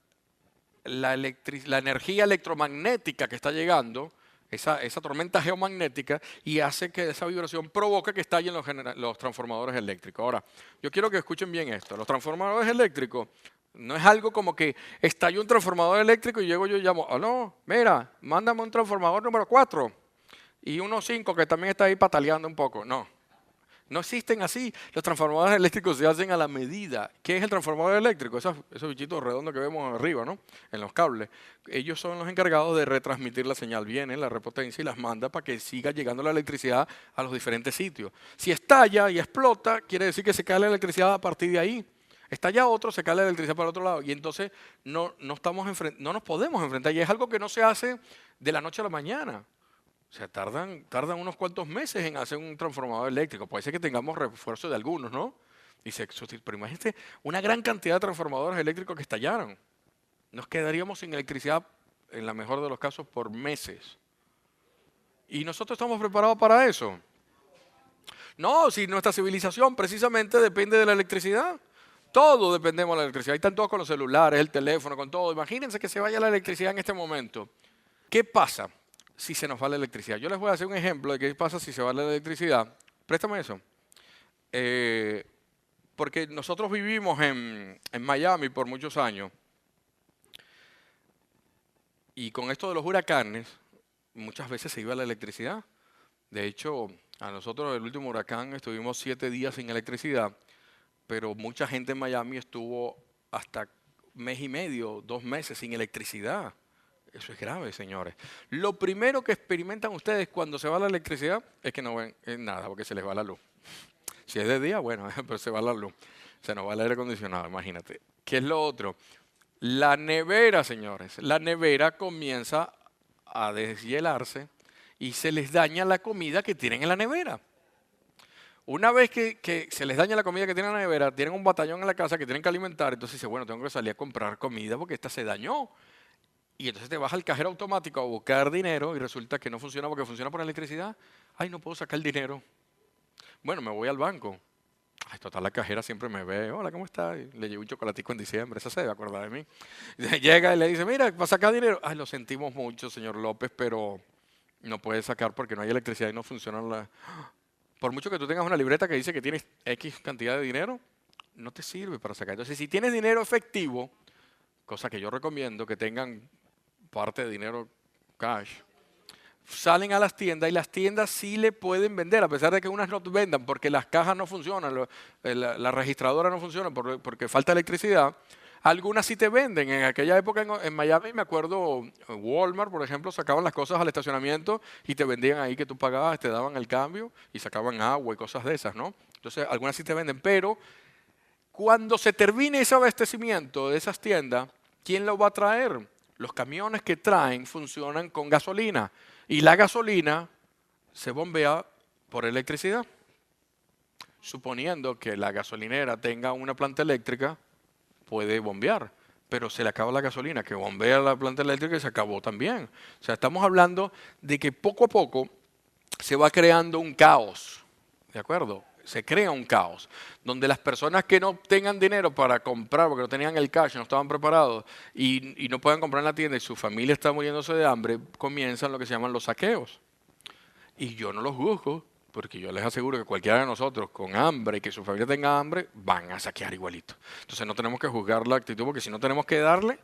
la energía electromagnética que está llegando, esa tormenta geomagnética, y hace que esa vibración provoque que estallen los transformadores eléctricos. Ahora, yo quiero que escuchen bien esto. Los transformadores eléctricos no es algo como que estalló un transformador eléctrico y llego yo y llamo, oh no, mira, mándame un transformador número 4 y uno 5 que también está ahí pataleando un poco. No existen así. Los transformadores eléctricos se hacen a la medida. ¿Qué es el transformador eléctrico? Esos bichitos redondos que vemos arriba, ¿no? En los cables. Ellos son los encargados de retransmitir la señal. Viene la repotencia y las manda para que siga llegando la electricidad a los diferentes sitios. Si estalla y explota, quiere decir que se cae la electricidad a partir de ahí. Estalla otro, se cae la electricidad para el otro lado. Y entonces no nos podemos enfrentar. Y es algo que no se hace de la noche a la mañana. O sea, tardan unos cuantos meses en hacer un transformador eléctrico. Puede ser que tengamos refuerzo de algunos, ¿no? Pero imagínate una gran cantidad de transformadores eléctricos que estallaron. Nos quedaríamos sin electricidad, en la mejor de los casos, por meses. ¿Y nosotros estamos preparados para eso? No, si nuestra civilización precisamente depende de la electricidad. Todo dependemos de la electricidad. Ahí están todos con los celulares, el teléfono, con todo. Imagínense que se vaya la electricidad en este momento. ¿Qué pasa si se nos va la electricidad? Yo les voy a hacer un ejemplo de qué pasa si se va la electricidad. Préstame eso. Porque nosotros vivimos en Miami por muchos años. Y con esto de los huracanes, muchas veces se iba la electricidad. De hecho, a nosotros el último huracán estuvimos 7 días sin electricidad, pero mucha gente en Miami estuvo hasta mes y medio, 2 meses sin electricidad. Eso es grave, señores. Lo primero que experimentan ustedes cuando se va la electricidad es que no ven nada, porque se les va la luz. Si es de día, bueno, pero se va la luz. Se nos va el aire acondicionado, imagínate. ¿Qué es lo otro? La nevera, señores. La nevera comienza a deshielarse y se les daña la comida que tienen en la nevera. Una vez que se les daña la comida que tienen en la nevera, tienen un batallón en la casa que tienen que alimentar, entonces dicen, bueno, tengo que salir a comprar comida porque esta se dañó. Y entonces te vas al cajero automático a buscar dinero y resulta que no funciona porque funciona por electricidad. Ay, no puedo sacar el dinero. Bueno, me voy al banco. Ay, total, la cajera siempre me ve. Hola, ¿cómo está? Y le llevo un chocolatico en diciembre, esa se debe acordar de mí. Y llega y le dice, mira, ¿va a sacar dinero? Ay, lo sentimos mucho, señor López, pero no puede sacar porque no hay electricidad y no funcionan las... Por mucho que tú tengas una libreta que dice que tienes X cantidad de dinero, no te sirve para sacar. Entonces, si tienes dinero efectivo, cosa que yo recomiendo que tengan parte de dinero cash, salen a las tiendas y las tiendas sí le pueden vender, a pesar de que unas no vendan porque las cajas no funcionan, la registradora no funciona porque falta electricidad. Algunas sí te venden. En aquella época en Miami, me acuerdo, Walmart, por ejemplo, sacaban las cosas al estacionamiento y te vendían ahí que tú pagabas, te daban el cambio y sacaban agua y cosas de esas, ¿no? Entonces, algunas sí te venden, pero cuando se termine ese abastecimiento de esas tiendas, ¿quién lo va a traer? Los camiones que traen funcionan con gasolina y la gasolina se bombea por electricidad. Suponiendo que la gasolinera tenga una planta eléctrica, puede bombear. pero se le acaba la gasolina que bombea la planta eléctrica y se acabó también. O sea, estamos hablando de que poco a poco se va creando un caos, ¿de acuerdo? Se crea un caos, donde las personas que no tengan dinero para comprar, porque no tenían el cash, no estaban preparados, y no puedan comprar en la tienda y su familia está muriéndose de hambre, comienzan lo que se llaman los saqueos. Y yo no los juzgo, porque yo les aseguro que cualquiera de nosotros con hambre y que su familia tenga hambre, van a saquear igualito. Entonces no tenemos que juzgar la actitud, porque si no tenemos que darle,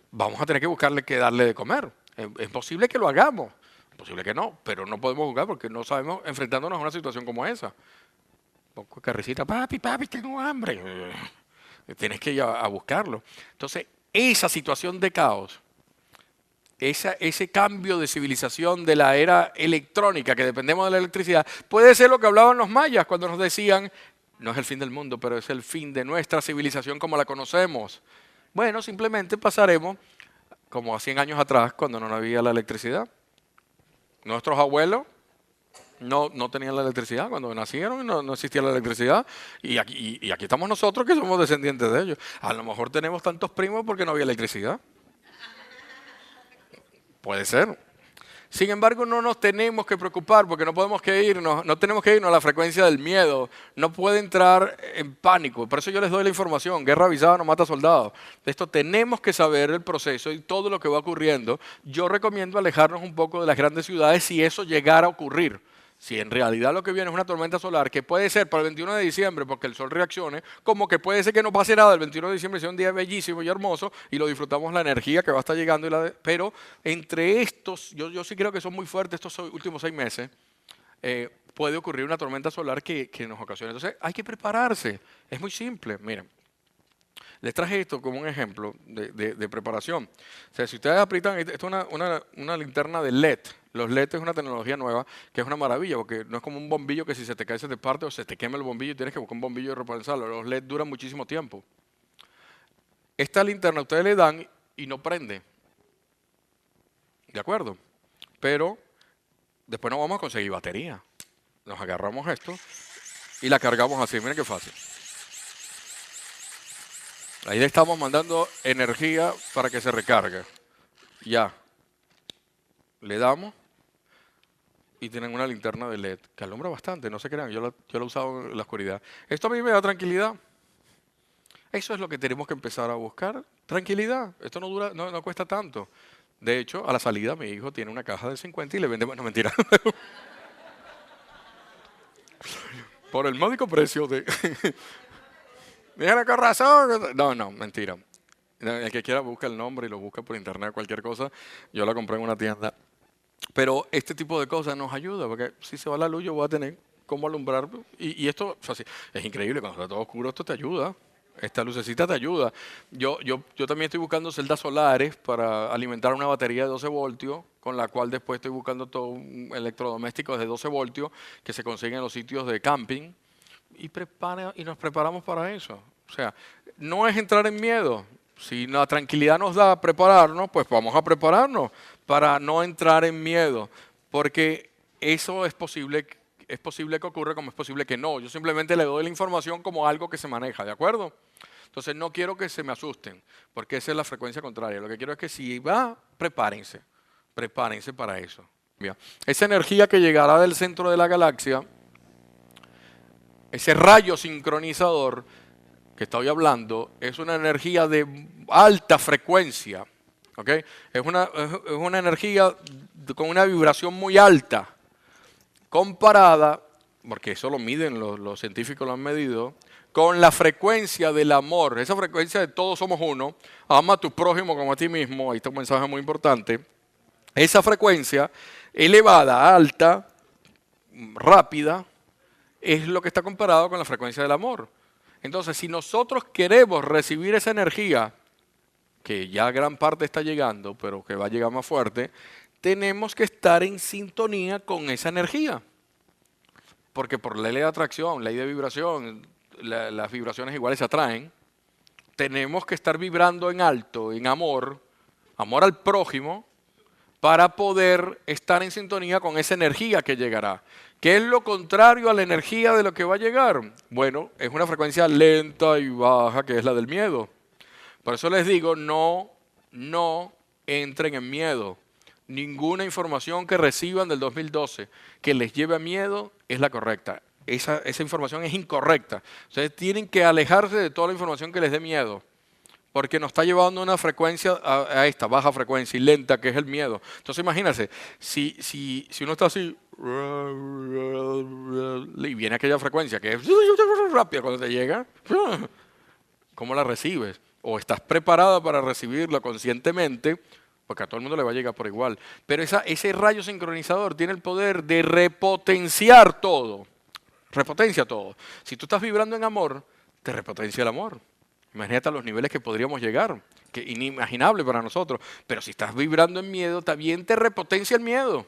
vamos a tener que buscarle qué darle de comer. Es posible que lo hagamos, es posible que no, pero no podemos juzgar porque no sabemos enfrentándonos a una situación como esa. Un poco de carricita, papi, papi, tengo hambre. Tienes que ir a buscarlo. Entonces, esa situación de caos, ese cambio de civilización de la era electrónica, que dependemos de la electricidad, puede ser lo que hablaban los mayas cuando nos decían, no es el fin del mundo, pero es el fin de nuestra civilización como la conocemos. Bueno, simplemente pasaremos como a 100 años atrás, cuando no había la electricidad. Nuestros abuelos no tenían la electricidad cuando nacieron, no existía la electricidad. Y aquí estamos nosotros que somos descendientes de ellos. A lo mejor tenemos tantos primos porque no había electricidad. Puede ser. Sin embargo, no nos tenemos que preocupar porque no tenemos que irnos a la frecuencia del miedo. No puede entrar en pánico. Por eso yo les doy la información. Guerra avisada no mata soldados. De esto tenemos que saber el proceso y todo lo que va ocurriendo. Yo recomiendo alejarnos un poco de las grandes ciudades si eso llegara a ocurrir. Si en realidad lo que viene es una tormenta solar, que puede ser para el 21 de diciembre porque el sol reaccione, como que puede ser que no pase nada, el 21 de diciembre sea un día bellísimo y hermoso y lo disfrutamos la energía que va a estar llegando. Pero entre estos, yo sí creo que son muy fuertes estos últimos 6 meses, puede ocurrir una tormenta solar que nos ocasione. Entonces hay que prepararse, es muy simple, miren. Les traje esto como un ejemplo de preparación. O sea, si ustedes aprietan, esto es una linterna de LED. Los LED es una tecnología nueva que es una maravilla, porque no es como un bombillo que si se te cae se te parte o se te quema el bombillo y tienes que buscar un bombillo y reemplazarlo. Los LED duran muchísimo tiempo. Esta linterna ustedes le dan y no prende. ¿De acuerdo? Pero después no vamos a conseguir batería. Nos agarramos esto y la cargamos así. Miren qué fácil. Ahí le estamos mandando energía para que se recargue. Ya. Le damos y tienen una linterna de LED que alumbra bastante, no se crean, yo la he usado en la oscuridad. Esto a mí me da tranquilidad. Eso es lo que tenemos que empezar a buscar, tranquilidad. Esto no dura, no cuesta tanto. De hecho, a la salida mi hijo tiene una caja de 50 y le vende, no mentira, por el módico precio de... Dígale con razón. No, mentira. El que quiera busca el nombre y lo busca por internet, cualquier cosa. Yo la compré en una tienda. Pero este tipo de cosas nos ayuda, porque si se va la luz yo voy a tener cómo alumbrar. Y esto, o sea, sí, es increíble, cuando está todo oscuro esto te ayuda. Esta lucecita te ayuda. Yo también estoy buscando celdas solares para alimentar una batería de 12 voltios, con la cual después estoy buscando todo un electrodoméstico de 12 voltios que se consiguen en los sitios de camping. Y nos preparamos para eso. O sea, no es entrar en miedo. Si la tranquilidad nos da prepararnos, pues vamos a prepararnos para no entrar en miedo. Porque eso es posible que ocurra como es posible que no. Yo simplemente le doy la información como algo que se maneja, ¿de acuerdo? Entonces no quiero que se me asusten, porque esa es la frecuencia contraria. Lo que quiero es que si va, prepárense para eso. Bien. Esa energía que llegará del centro de la galaxia, ese rayo sincronizador que estoy hablando, es una energía de alta frecuencia. ¿Okay? Es una energía con una vibración muy alta, comparada, porque eso lo miden, los científicos lo han medido, con la frecuencia del amor. Esa frecuencia de todos somos uno. Ama a tu prójimo como a ti mismo. Ahí está un mensaje muy importante. Esa frecuencia elevada, alta, rápida, es lo que está comparado con la frecuencia del amor. Entonces, si nosotros queremos recibir esa energía, que ya gran parte está llegando, pero que va a llegar más fuerte, tenemos que estar en sintonía con esa energía. Porque por ley de atracción, ley de vibración, las vibraciones iguales se atraen. Tenemos que estar vibrando en alto, en amor al prójimo, para poder estar en sintonía con esa energía que llegará. ¿Qué es lo contrario a la energía de lo que va a llegar? Bueno, es una frecuencia lenta y baja, que es la del miedo. Por eso les digo, no entren en miedo. Ninguna información que reciban del 2012 que les lleve a miedo es la correcta. Esa información es incorrecta. Ustedes tienen que alejarse de toda la información que les dé miedo, porque nos está llevando a una frecuencia, a esta baja frecuencia y lenta, que es el miedo. Entonces imagínense, si uno está así, y viene aquella frecuencia que es rápida cuando te llega, ¿cómo la recibes? O estás preparada para recibirla conscientemente, porque a todo el mundo le va a llegar por igual. Pero ese rayo sincronizador tiene el poder de repotenciar todo. Repotencia todo. Si tú estás vibrando en amor, te repotencia el amor. Imagínate a los niveles que podríamos llegar, que inimaginable para nosotros. Pero si estás vibrando en miedo, también te repotencia el miedo.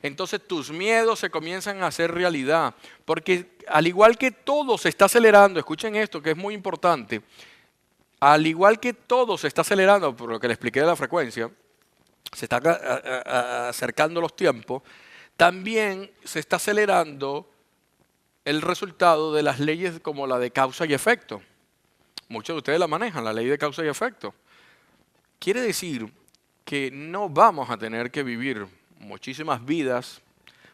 Entonces tus miedos se comienzan a hacer realidad. Porque al igual que todo se está acelerando, escuchen esto que es muy importante, al igual que todo se está acelerando, por lo que le expliqué de la frecuencia, se están acercando los tiempos, también se está acelerando el resultado de las leyes como la de causa y efecto. Muchos de ustedes la manejan, la ley de causa y efecto. Quiere decir que no vamos a tener que vivir muchísimas vidas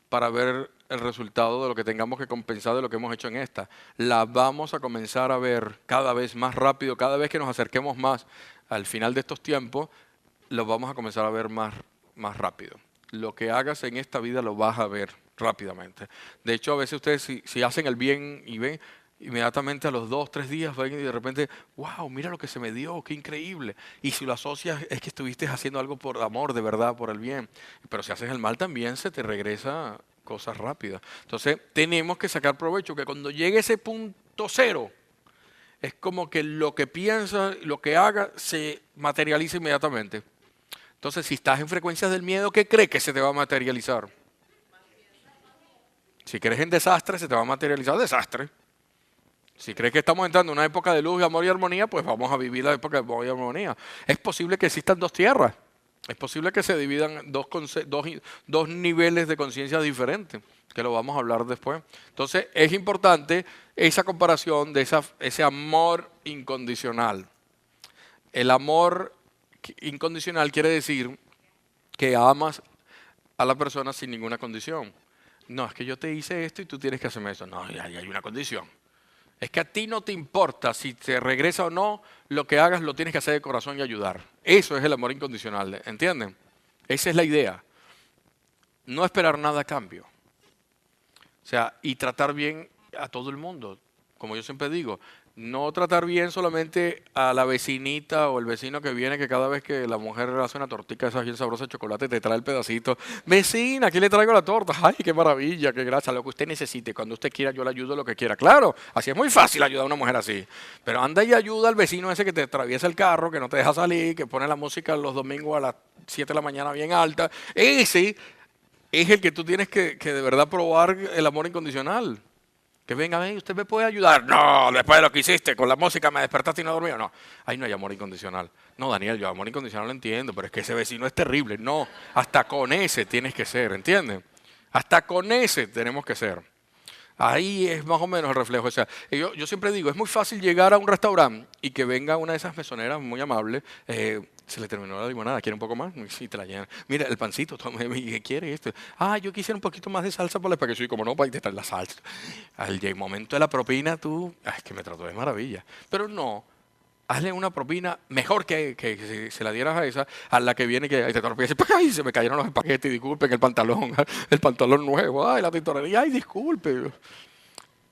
para ver el resultado de lo que tengamos que compensar de lo que hemos hecho en esta. La vamos a comenzar a ver cada vez más rápido, cada vez que nos acerquemos más al final de estos tiempos, lo vamos a comenzar a ver más rápido. Lo que hagas en esta vida lo vas a ver rápidamente. De hecho, a veces ustedes si hacen el bien y ven, inmediatamente a los 2, 3 días ven y de repente, wow, mira lo que se me dio, qué increíble. Y si lo asocias es que estuviste haciendo algo por amor, de verdad, por el bien. Pero si haces el mal también se te regresa cosas rápidas. Entonces tenemos que sacar provecho, que cuando llegue ese punto cero, es como que lo que piensa, lo que haga, se materializa inmediatamente. Entonces, si estás en frecuencias del miedo, ¿qué crees que se te va a materializar? Si crees en desastre, se te va a materializar desastre. Si crees que estamos entrando en una época de luz, amor y armonía, pues vamos a vivir la época de amor y armonía. Es posible que existan dos tierras. Es posible que se dividan dos niveles de conciencia diferentes, que lo vamos a hablar después. Entonces, es importante esa comparación de ese amor incondicional. El amor incondicional quiere decir que amas a la persona sin ninguna condición. No, es que yo te hice esto y tú tienes que hacerme eso. No, hay una condición. Es que a ti no te importa si te regresa o no, lo que hagas lo tienes que hacer de corazón y ayudar. Eso es el amor incondicional, ¿entienden? Esa es la idea. No esperar nada a cambio. O sea, y tratar bien a todo el mundo. Como yo siempre digo, no tratar bien solamente a la vecinita o el vecino que viene, que cada vez que la mujer hace una tortica esa bien sabrosa de chocolate, te trae el pedacito. Vecina, aquí le traigo la torta. Ay, qué maravilla, qué gracia, lo que usted necesite. Cuando usted quiera, yo le ayudo lo que quiera. Claro, así es muy fácil ayudar a una mujer así. Pero anda y ayuda al vecino ese que te atraviesa el carro, que no te deja salir, que pone la música los domingos a las 7 de la mañana bien alta. Ese es el que tú tienes que de verdad probar el amor incondicional. Que venga, usted me puede ayudar. No, después de lo que hiciste, con la música me despertaste y no dormí. No, ahí no hay amor incondicional. No, Daniel, yo amor incondicional lo entiendo, pero es que ese vecino es terrible. No, hasta con ese tienes que ser, ¿entiendes? Hasta con ese tenemos que ser. Ahí es más o menos el reflejo. O sea, yo siempre digo, es muy fácil llegar a un restaurante y que venga una de esas mesoneras muy amables. Se le terminó la limonada, ¿quiere un poco más? Sí, te la llenan. Mira, el pancito, ¿qué quiere esto? Ah, yo quisiera un poquito más de salsa por la para que soy como no, para intentar la salsa. Al momento de la propina, es que me trató de maravilla. Pero no, hazle una propina mejor que se la dieras a esa, a la que viene que te tropiezas, ay, se me cayeron los espaguetis, disculpen, el pantalón nuevo, ay, la tintorería, ay, disculpe.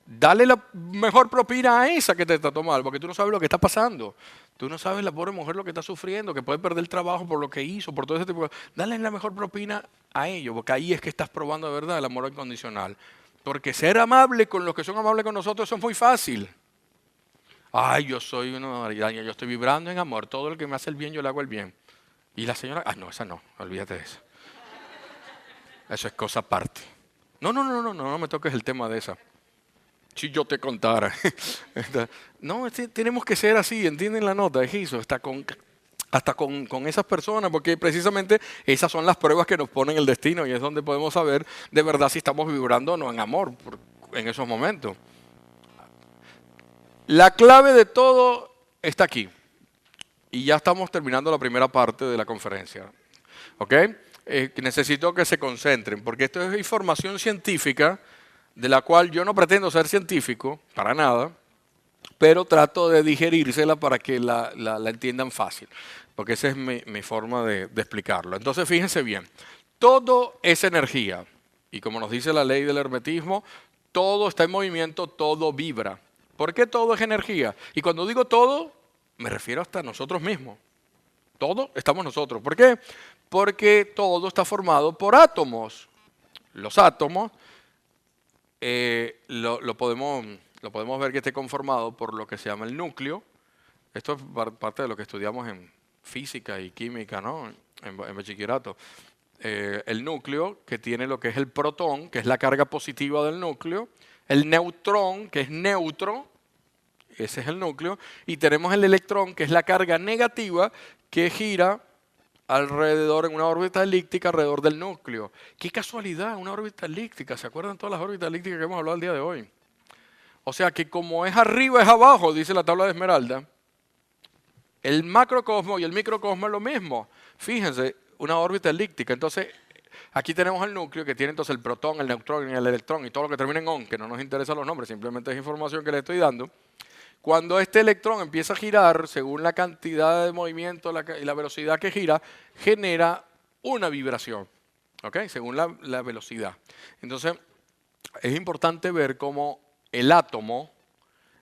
Dale la mejor propina a esa que te trató mal, porque tú no sabes lo que está pasando. Tú no sabes la pobre mujer lo que está sufriendo, que puede perder el trabajo por lo que hizo, por todo ese tipo de cosas. Dale la mejor propina a ellos, porque ahí es que estás probando de verdad el amor incondicional. Porque ser amable con los que son amables con nosotros, eso es muy fácil. Ay, yo soy una maridaña, yo estoy vibrando en amor. Todo el que me hace el bien, yo le hago el bien. Y la señora, no, esa no, olvídate de eso. Eso es cosa aparte. No me toques el tema de esa. Si yo te contara. No, tenemos que ser así, ¿entienden la nota? Es eso, hasta con esas personas, porque precisamente esas son las pruebas que nos ponen el destino y es donde podemos saber de verdad si estamos vibrando o no en amor en esos momentos. La clave de todo está aquí. y ya estamos terminando la primera parte de la conferencia. ¿Ok? Necesito que se concentren, porque esto es información científica de la cual yo no pretendo ser científico, para nada, pero trato de digerírsela para que la entiendan fácil, porque esa es mi forma de explicarlo. Entonces, fíjense bien, todo es energía, y como nos dice la ley del hermetismo, todo está en movimiento, todo vibra. ¿Por qué todo es energía? Y cuando digo todo, me refiero hasta nosotros mismos. Todo estamos nosotros. ¿Por qué? Porque todo está formado por átomos. Los átomos lo podemos ver que esté conformado por lo que se llama el núcleo. Esto es parte de lo que estudiamos en física y química, ¿no? En bachillerato. El núcleo, que tiene lo que es el protón, que es la carga positiva del núcleo, el neutrón, que es neutro, ese es el núcleo, y tenemos el electrón, que es la carga negativa, que gira alrededor, en una órbita elíptica alrededor del núcleo. ¡Qué casualidad! Una órbita elíptica. ¿Se acuerdan todas las órbitas elípticas que hemos hablado el día de hoy? O sea que como es arriba es abajo, dice la tabla de Esmeralda, el macrocosmos y el microcosmos es lo mismo. Fíjense, una órbita elíptica. Entonces, aquí tenemos el núcleo que tiene entonces el protón, el neutrón y el electrón y todo lo que termina en on, que no nos interesan los nombres, simplemente es información que le estoy dando. Cuando este electrón empieza a girar, según la cantidad de movimiento y la velocidad que gira, genera una vibración, ¿ok? Según la velocidad. Entonces, es importante ver cómo el átomo,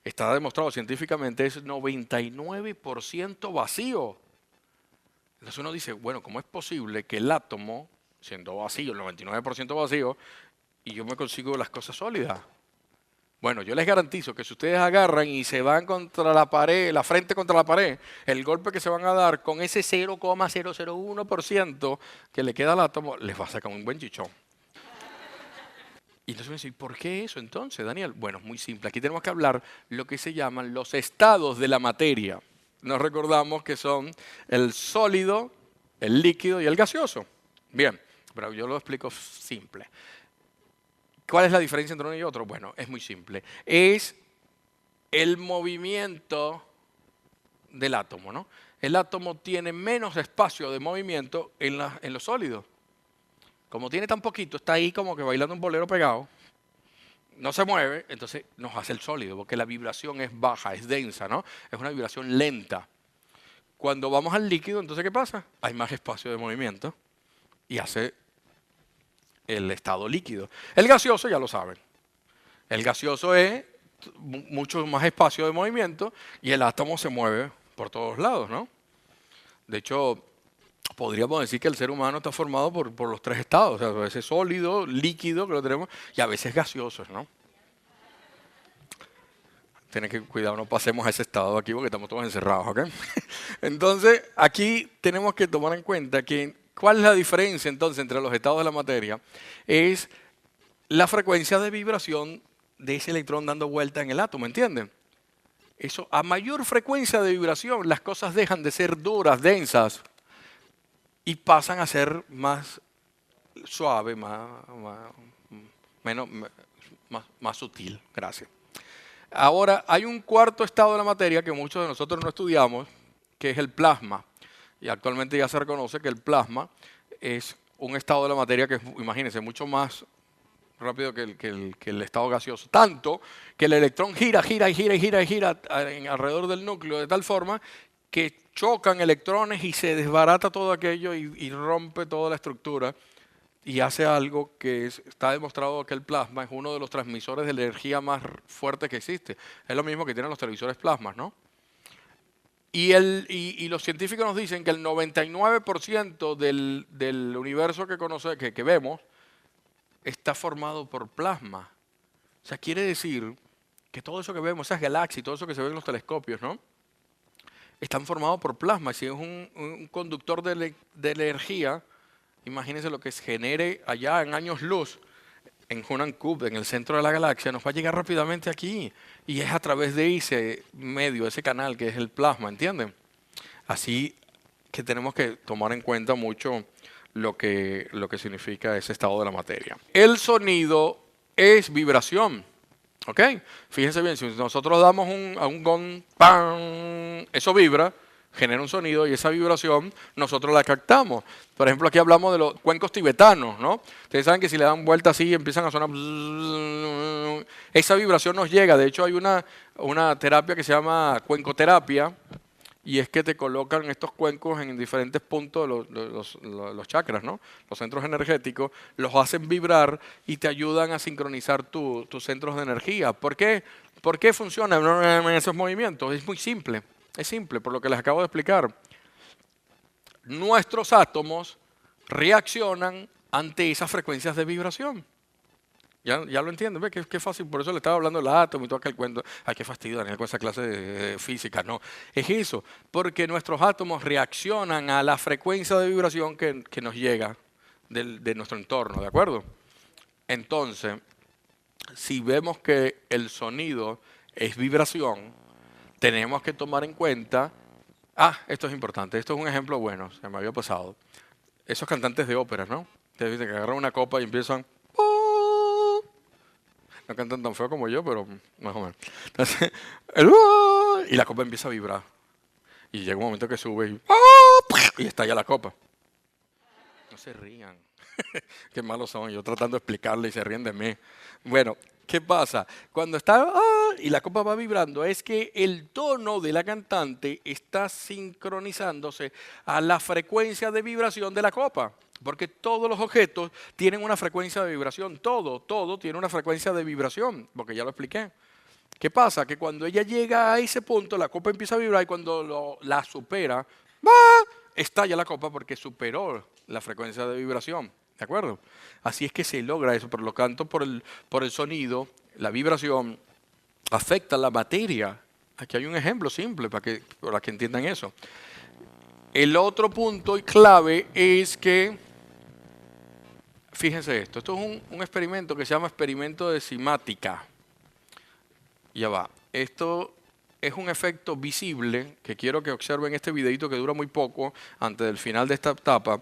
está demostrado científicamente, es 99% vacío. Entonces uno dice, bueno, ¿cómo es posible que el átomo, siendo vacío, el 99% vacío, y yo me consigo las cosas sólidas? Bueno, yo les garantizo que si ustedes agarran y se van contra la pared, la frente contra la pared, el golpe que se van a dar con ese 0,001% que le queda al átomo, les va a sacar un buen chichón. Y entonces me dicen, ¿por qué eso entonces, Daniel? Bueno, es muy simple. Aquí tenemos que hablar lo que se llaman los estados de la materia. Nos recordamos que son el sólido, el líquido y el gaseoso. Bien, pero yo lo explico simple. ¿Cuál es la diferencia entre uno y otro? Bueno, es muy simple. Es el movimiento del átomo, ¿no? El átomo tiene menos espacio de movimiento en los sólidos. Como tiene tan poquito, está ahí como que bailando un bolero pegado, no se mueve, entonces nos hace el sólido, porque la vibración es baja, es densa, ¿no? Es una vibración lenta. Cuando vamos al líquido, entonces ¿qué pasa? Hay más espacio de movimiento y hace el estado líquido. El gaseoso ya lo saben. El gaseoso es mucho más espacio de movimiento y el átomo se mueve por todos lados, ¿no? De hecho, podríamos decir que el ser humano está formado por los tres estados, o sea, a veces sólido, líquido, que lo tenemos, y a veces gaseosos, ¿no? Tienen que cuidar, no pasemos a ese estado aquí porque estamos todos encerrados, ¿ok? Entonces, aquí tenemos que tomar en cuenta que, ¿cuál es la diferencia entonces entre los estados de la materia? Es la frecuencia de vibración de ese electrón dando vuelta en el átomo, ¿entienden? Eso, a mayor frecuencia de vibración, las cosas dejan de ser duras, densas, y pasan a ser más suave, más sutil. Gracias. Ahora, hay un cuarto estado de la materia que muchos de nosotros no estudiamos, que es el plasma. Y actualmente ya se reconoce que el plasma es un estado de la materia que es, imagínense, mucho más rápido que el estado gaseoso. Tanto que el electrón gira alrededor del núcleo de tal forma que chocan electrones y se desbarata todo aquello y rompe toda la estructura y hace algo que está demostrado que el plasma es uno de los transmisores de energía más fuertes que existe. Es lo mismo que tienen los televisores plasmas, ¿no? Y los científicos nos dicen que el 99% del universo que vemos está formado por plasma. O sea, quiere decir que todo eso que vemos, esas galaxias, todo eso que se ve en los telescopios, ¿no? Están formados por plasma. Si es un conductor de energía, imagínense lo que se genere allá en años luz, en Hunan-Kup, en el centro de la galaxia, nos va a llegar rápidamente aquí. Y es a través de ese medio, ese canal que es el plasma, ¿entienden? Así que tenemos que tomar en cuenta mucho lo que significa ese estado de la materia. El sonido es vibración. ¿Ok? Fíjense bien, si nosotros damos a un gong, ¡pam!, eso vibra, genera un sonido y esa vibración nosotros la captamos. Por ejemplo, aquí hablamos de los cuencos tibetanos, ¿no? Ustedes saben que si le dan vuelta así empiezan a sonar, esa vibración nos llega. De hecho, hay una terapia que se llama cuencoterapia, y es que te colocan estos cuencos en diferentes puntos de los chakras, ¿no? Los centros energéticos, los hacen vibrar y te ayudan a sincronizar tus centros de energía. ¿Por qué? ¿Por qué funcionan esos movimientos? Es muy simple. Es simple, por lo que les acabo de explicar. Nuestros átomos reaccionan ante esas frecuencias de vibración. Ya lo entienden, ¿ve? Qué fácil, por eso le estaba hablando del átomo y todo aquel cuento. Ay, qué fastidio, Daniel, con esa clase de física. No, es eso, porque nuestros átomos reaccionan a la frecuencia de vibración que nos llega de nuestro entorno, ¿de acuerdo? Entonces, si vemos que el sonido es vibración, tenemos que tomar en cuenta, esto es importante, esto es un ejemplo bueno, se me había pasado. Esos cantantes de ópera, ¿no? Ustedes dicen que agarran una copa y empiezan, no cantan tan feo como yo, pero más o menos. Entonces, y la copa empieza a vibrar. Y llega un momento que sube y estalla la copa. No se rían. Qué malos son. Yo tratando de explicarle y se ríen de mí. Bueno, ¿qué pasa? Cuando está y la copa va vibrando, es que el tono de la cantante está sincronizándose a la frecuencia de vibración de la copa. Porque todos los objetos tienen una frecuencia de vibración. Todo tiene una frecuencia de vibración. Porque ya lo expliqué. ¿Qué pasa? Que cuando ella llega a ese punto, la copa empieza a vibrar y cuando la supera, estalla la copa porque superó la frecuencia de vibración. ¿De acuerdo? Así es que se logra eso. Por lo tanto, por el sonido, la vibración afecta la materia. Aquí hay un ejemplo simple para que entiendan eso. El otro punto y clave es que, fíjense esto es un experimento que se llama experimento de cimática. Ya va. Esto es un efecto visible que quiero que observen este videito que dura muy poco antes del final de esta etapa.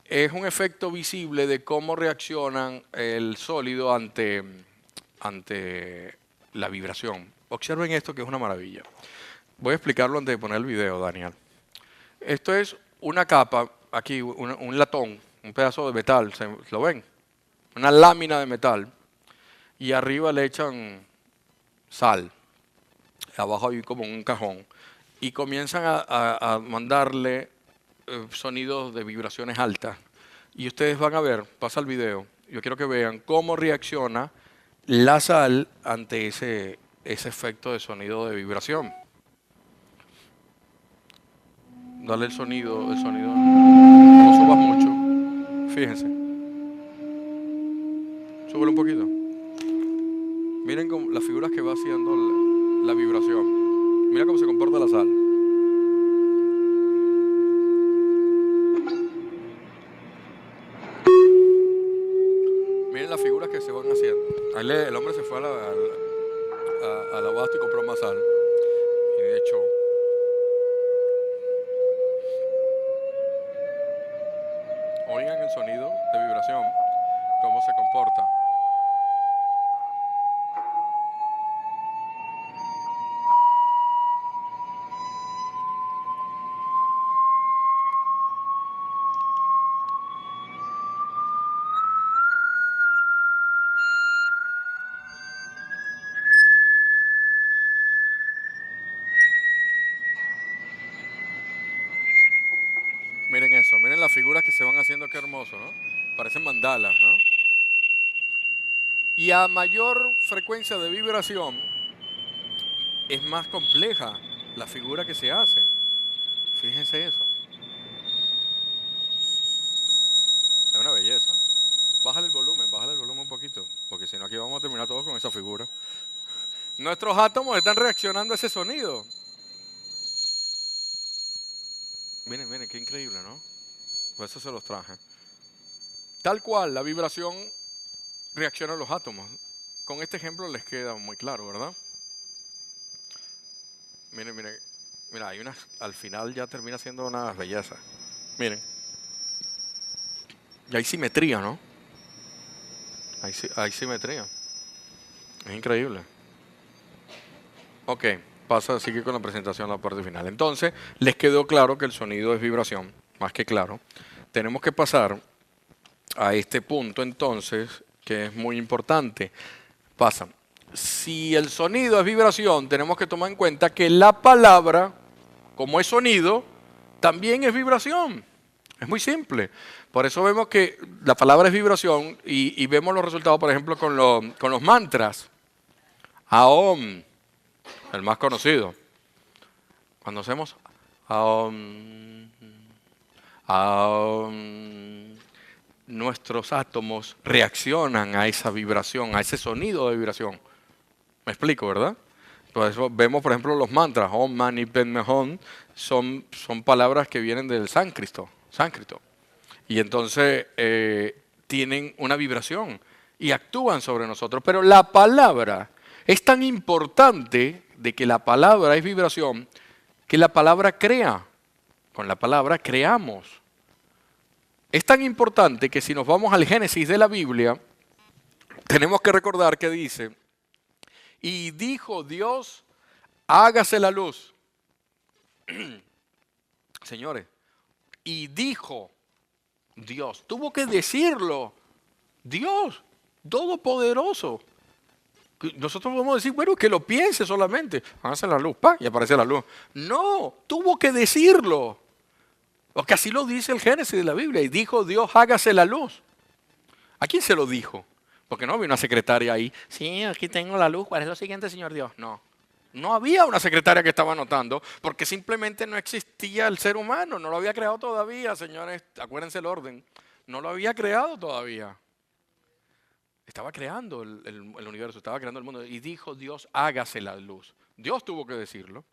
Es un efecto visible de cómo reaccionan el sólido ante la vibración. Observen esto que es una maravilla. Voy a explicarlo antes de poner el video, Daniel. Esto es una capa, aquí un latón, un pedazo de metal, ¿lo ven? Una lámina de metal y arriba le echan sal. Abajo hay como un cajón y comienzan a mandarle sonidos de vibraciones altas. Y ustedes van a ver, pasa el video, yo quiero que vean cómo reacciona la sal ante ese efecto de sonido de vibración. Dale el sonido, no subas mucho, fíjense. Súbelo un poquito. Miren las figuras que va haciendo la vibración. Mira cómo se comporta la sal. Miren las figuras que se van haciendo. Ahí el hombre se fue al abasto y compró más sal. Y de hecho, oigan el sonido de vibración, cómo se comporta. Miren eso, miren las figuras que se van haciendo, qué hermoso, ¿no? Parecen mandalas, ¿no? Y a mayor frecuencia de vibración, es más compleja la figura que se hace. Fíjense eso. Es una belleza. Bájale el volumen un poquito, porque si no aquí vamos a terminar todos con esa figura. Nuestros átomos están reaccionando a ese sonido. Miren, qué increíble, ¿no? Por eso se los traje. Tal cual, la vibración reacciona a los átomos. Con este ejemplo les queda muy claro, ¿verdad? Miren, mira, hay al final ya termina siendo una belleza. Miren. Y hay simetría, ¿no? Hay simetría. Es increíble. Ok. pasa, sigue con la presentación, la parte final. Entonces, les quedó claro que el sonido es vibración, más que claro. Tenemos que pasar a este punto entonces, que es muy importante. Pasa. Si el sonido es vibración, tenemos que tomar en cuenta que la palabra, como es sonido, también es vibración. Es muy simple. Por eso vemos que la palabra es vibración y vemos los resultados, por ejemplo, con los mantras. Aom, el más conocido. Cuando hacemos Aom, Aom, nuestros átomos reaccionan a esa vibración, a ese sonido de vibración. Me explico, ¿verdad? Por eso vemos, por ejemplo, los mantras, Om Mani Padme Hum, son palabras que vienen del sánscrito. Y entonces tienen una vibración y actúan sobre nosotros. Pero la palabra es tan importante de que la palabra es vibración que la palabra crea. Con la palabra creamos. Es tan importante que si nos vamos al Génesis de la Biblia, tenemos que recordar que dice, y dijo Dios, hágase la luz. Señores, y dijo Dios, tuvo que decirlo. Dios, todopoderoso. Nosotros podemos decir, bueno, que lo piense solamente. Hágase la luz, ¡pam! Y aparece la luz. No, tuvo que decirlo. Porque así lo dice el Génesis de la Biblia. Y dijo Dios, hágase la luz. ¿A quién se lo dijo? Porque no había una secretaria ahí. Sí, aquí tengo la luz. ¿Cuál es lo siguiente, Señor Dios? No. No había una secretaria que estaba anotando porque simplemente no existía el ser humano. No lo había creado todavía, señores. Acuérdense el orden. No lo había creado todavía. Estaba creando el universo, estaba creando el mundo. Y dijo Dios, hágase la luz. Dios tuvo que decirlo.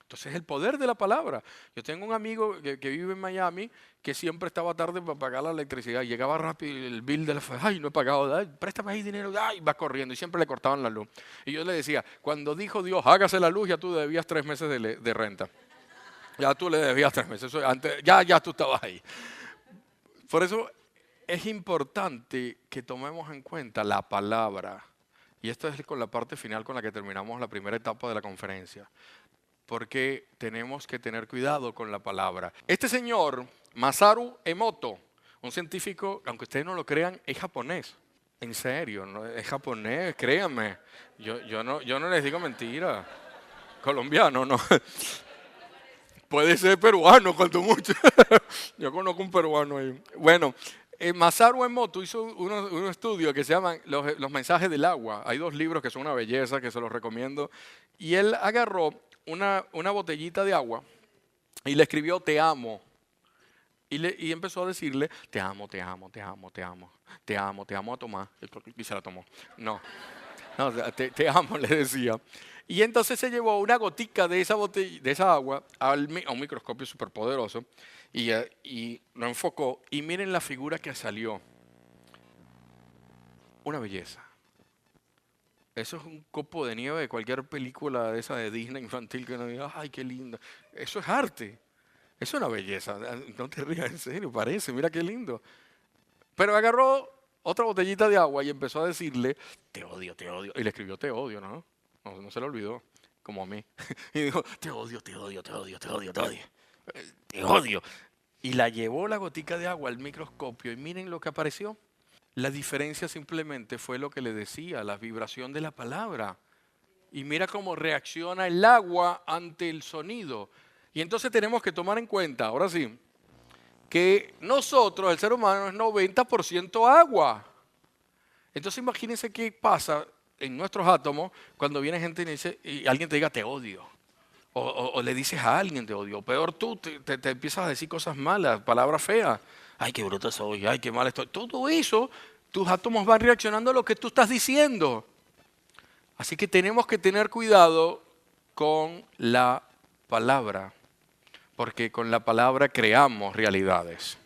Entonces, el poder de la palabra. Yo tengo un amigo que vive en Miami que siempre estaba tarde para pagar la electricidad. Llegaba rápido el bill de la... Ay, no he pagado. Ay, préstame ahí dinero. Ay, va corriendo. Y siempre le cortaban la luz. Y yo le decía, cuando dijo Dios, hágase la luz, ya tú debías 3 meses de renta. Ya tú le debías 3 meses. Eso, antes, ya tú estabas ahí. Por eso es importante que tomemos en cuenta la palabra. Y esto es con la parte final con la que terminamos la primera etapa de la conferencia. Porque tenemos que tener cuidado con la palabra. Este señor, Masaru Emoto, un científico, aunque ustedes no lo crean, es japonés. En serio, ¿no? Es japonés, créanme. Yo no les digo mentira. Colombiano, no. Puede ser peruano, cuanto mucho. Yo conozco un peruano ahí. Bueno, Masaru Emoto hizo un estudio que se llaman los mensajes del agua. Hay 2 libros que son una belleza, que se los recomiendo. Y él agarró una botellita de agua y le escribió te amo. Y empezó a decirle te amo, te amo, te amo, te amo, te amo, te amo a tomar. Y se la tomó. No, te amo, le decía. Y entonces se llevó una gotica de esa botella, de esa agua a un microscopio superpoderoso y lo enfocó. Y miren la figura que salió. Una belleza. Eso es un copo de nieve de cualquier película de esa de Disney infantil que uno diga, ay, qué lindo. Eso es arte. Eso es una belleza. No te rías, en serio, parece, mira qué lindo. Pero agarró otra botellita de agua y empezó a decirle, te odio, te odio. Y le escribió, te odio, ¿no? No se le olvidó, como a mí. Y dijo, te odio, te odio, te odio, te odio, te odio. Te odio. Y la llevó la gotica de agua al microscopio y miren lo que apareció. La diferencia simplemente fue lo que le decía, la vibración de la palabra. Y mira cómo reacciona el agua ante el sonido. Y entonces tenemos que tomar en cuenta, ahora sí, que nosotros, el ser humano, es 90% agua. Entonces imagínense qué pasa en nuestros átomos cuando viene gente y alguien te diga te odio. O le dices a alguien te odio. O peor tú, te empiezas a decir cosas malas, palabras feas. Ay, qué bruto soy, ay, qué mal estoy. Todo eso, tus átomos van reaccionando a lo que tú estás diciendo. Así que tenemos que tener cuidado con la palabra, porque con la palabra creamos realidades.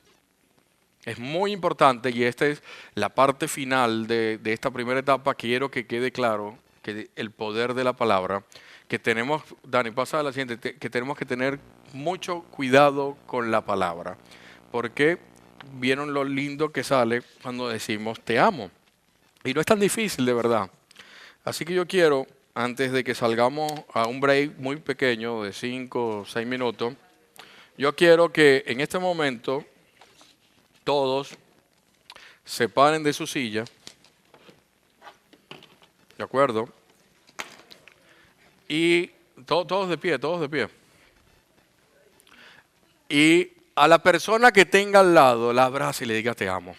Es muy importante y esta es la parte final de esta primera etapa. Quiero que quede claro que el poder de la palabra, que tenemos, Dani, pasa a la siguiente, que tenemos que tener mucho cuidado con la palabra, porque vieron lo lindo que sale cuando decimos te amo. Y no es tan difícil, de verdad. Así que yo quiero antes de que salgamos a un break muy pequeño de 5 o 6 minutos, yo quiero que en este momento todos se paren de su silla, ¿de acuerdo? Y todos de pie, todos de pie. Y a la persona que tenga al lado, la abrace y le diga te amo.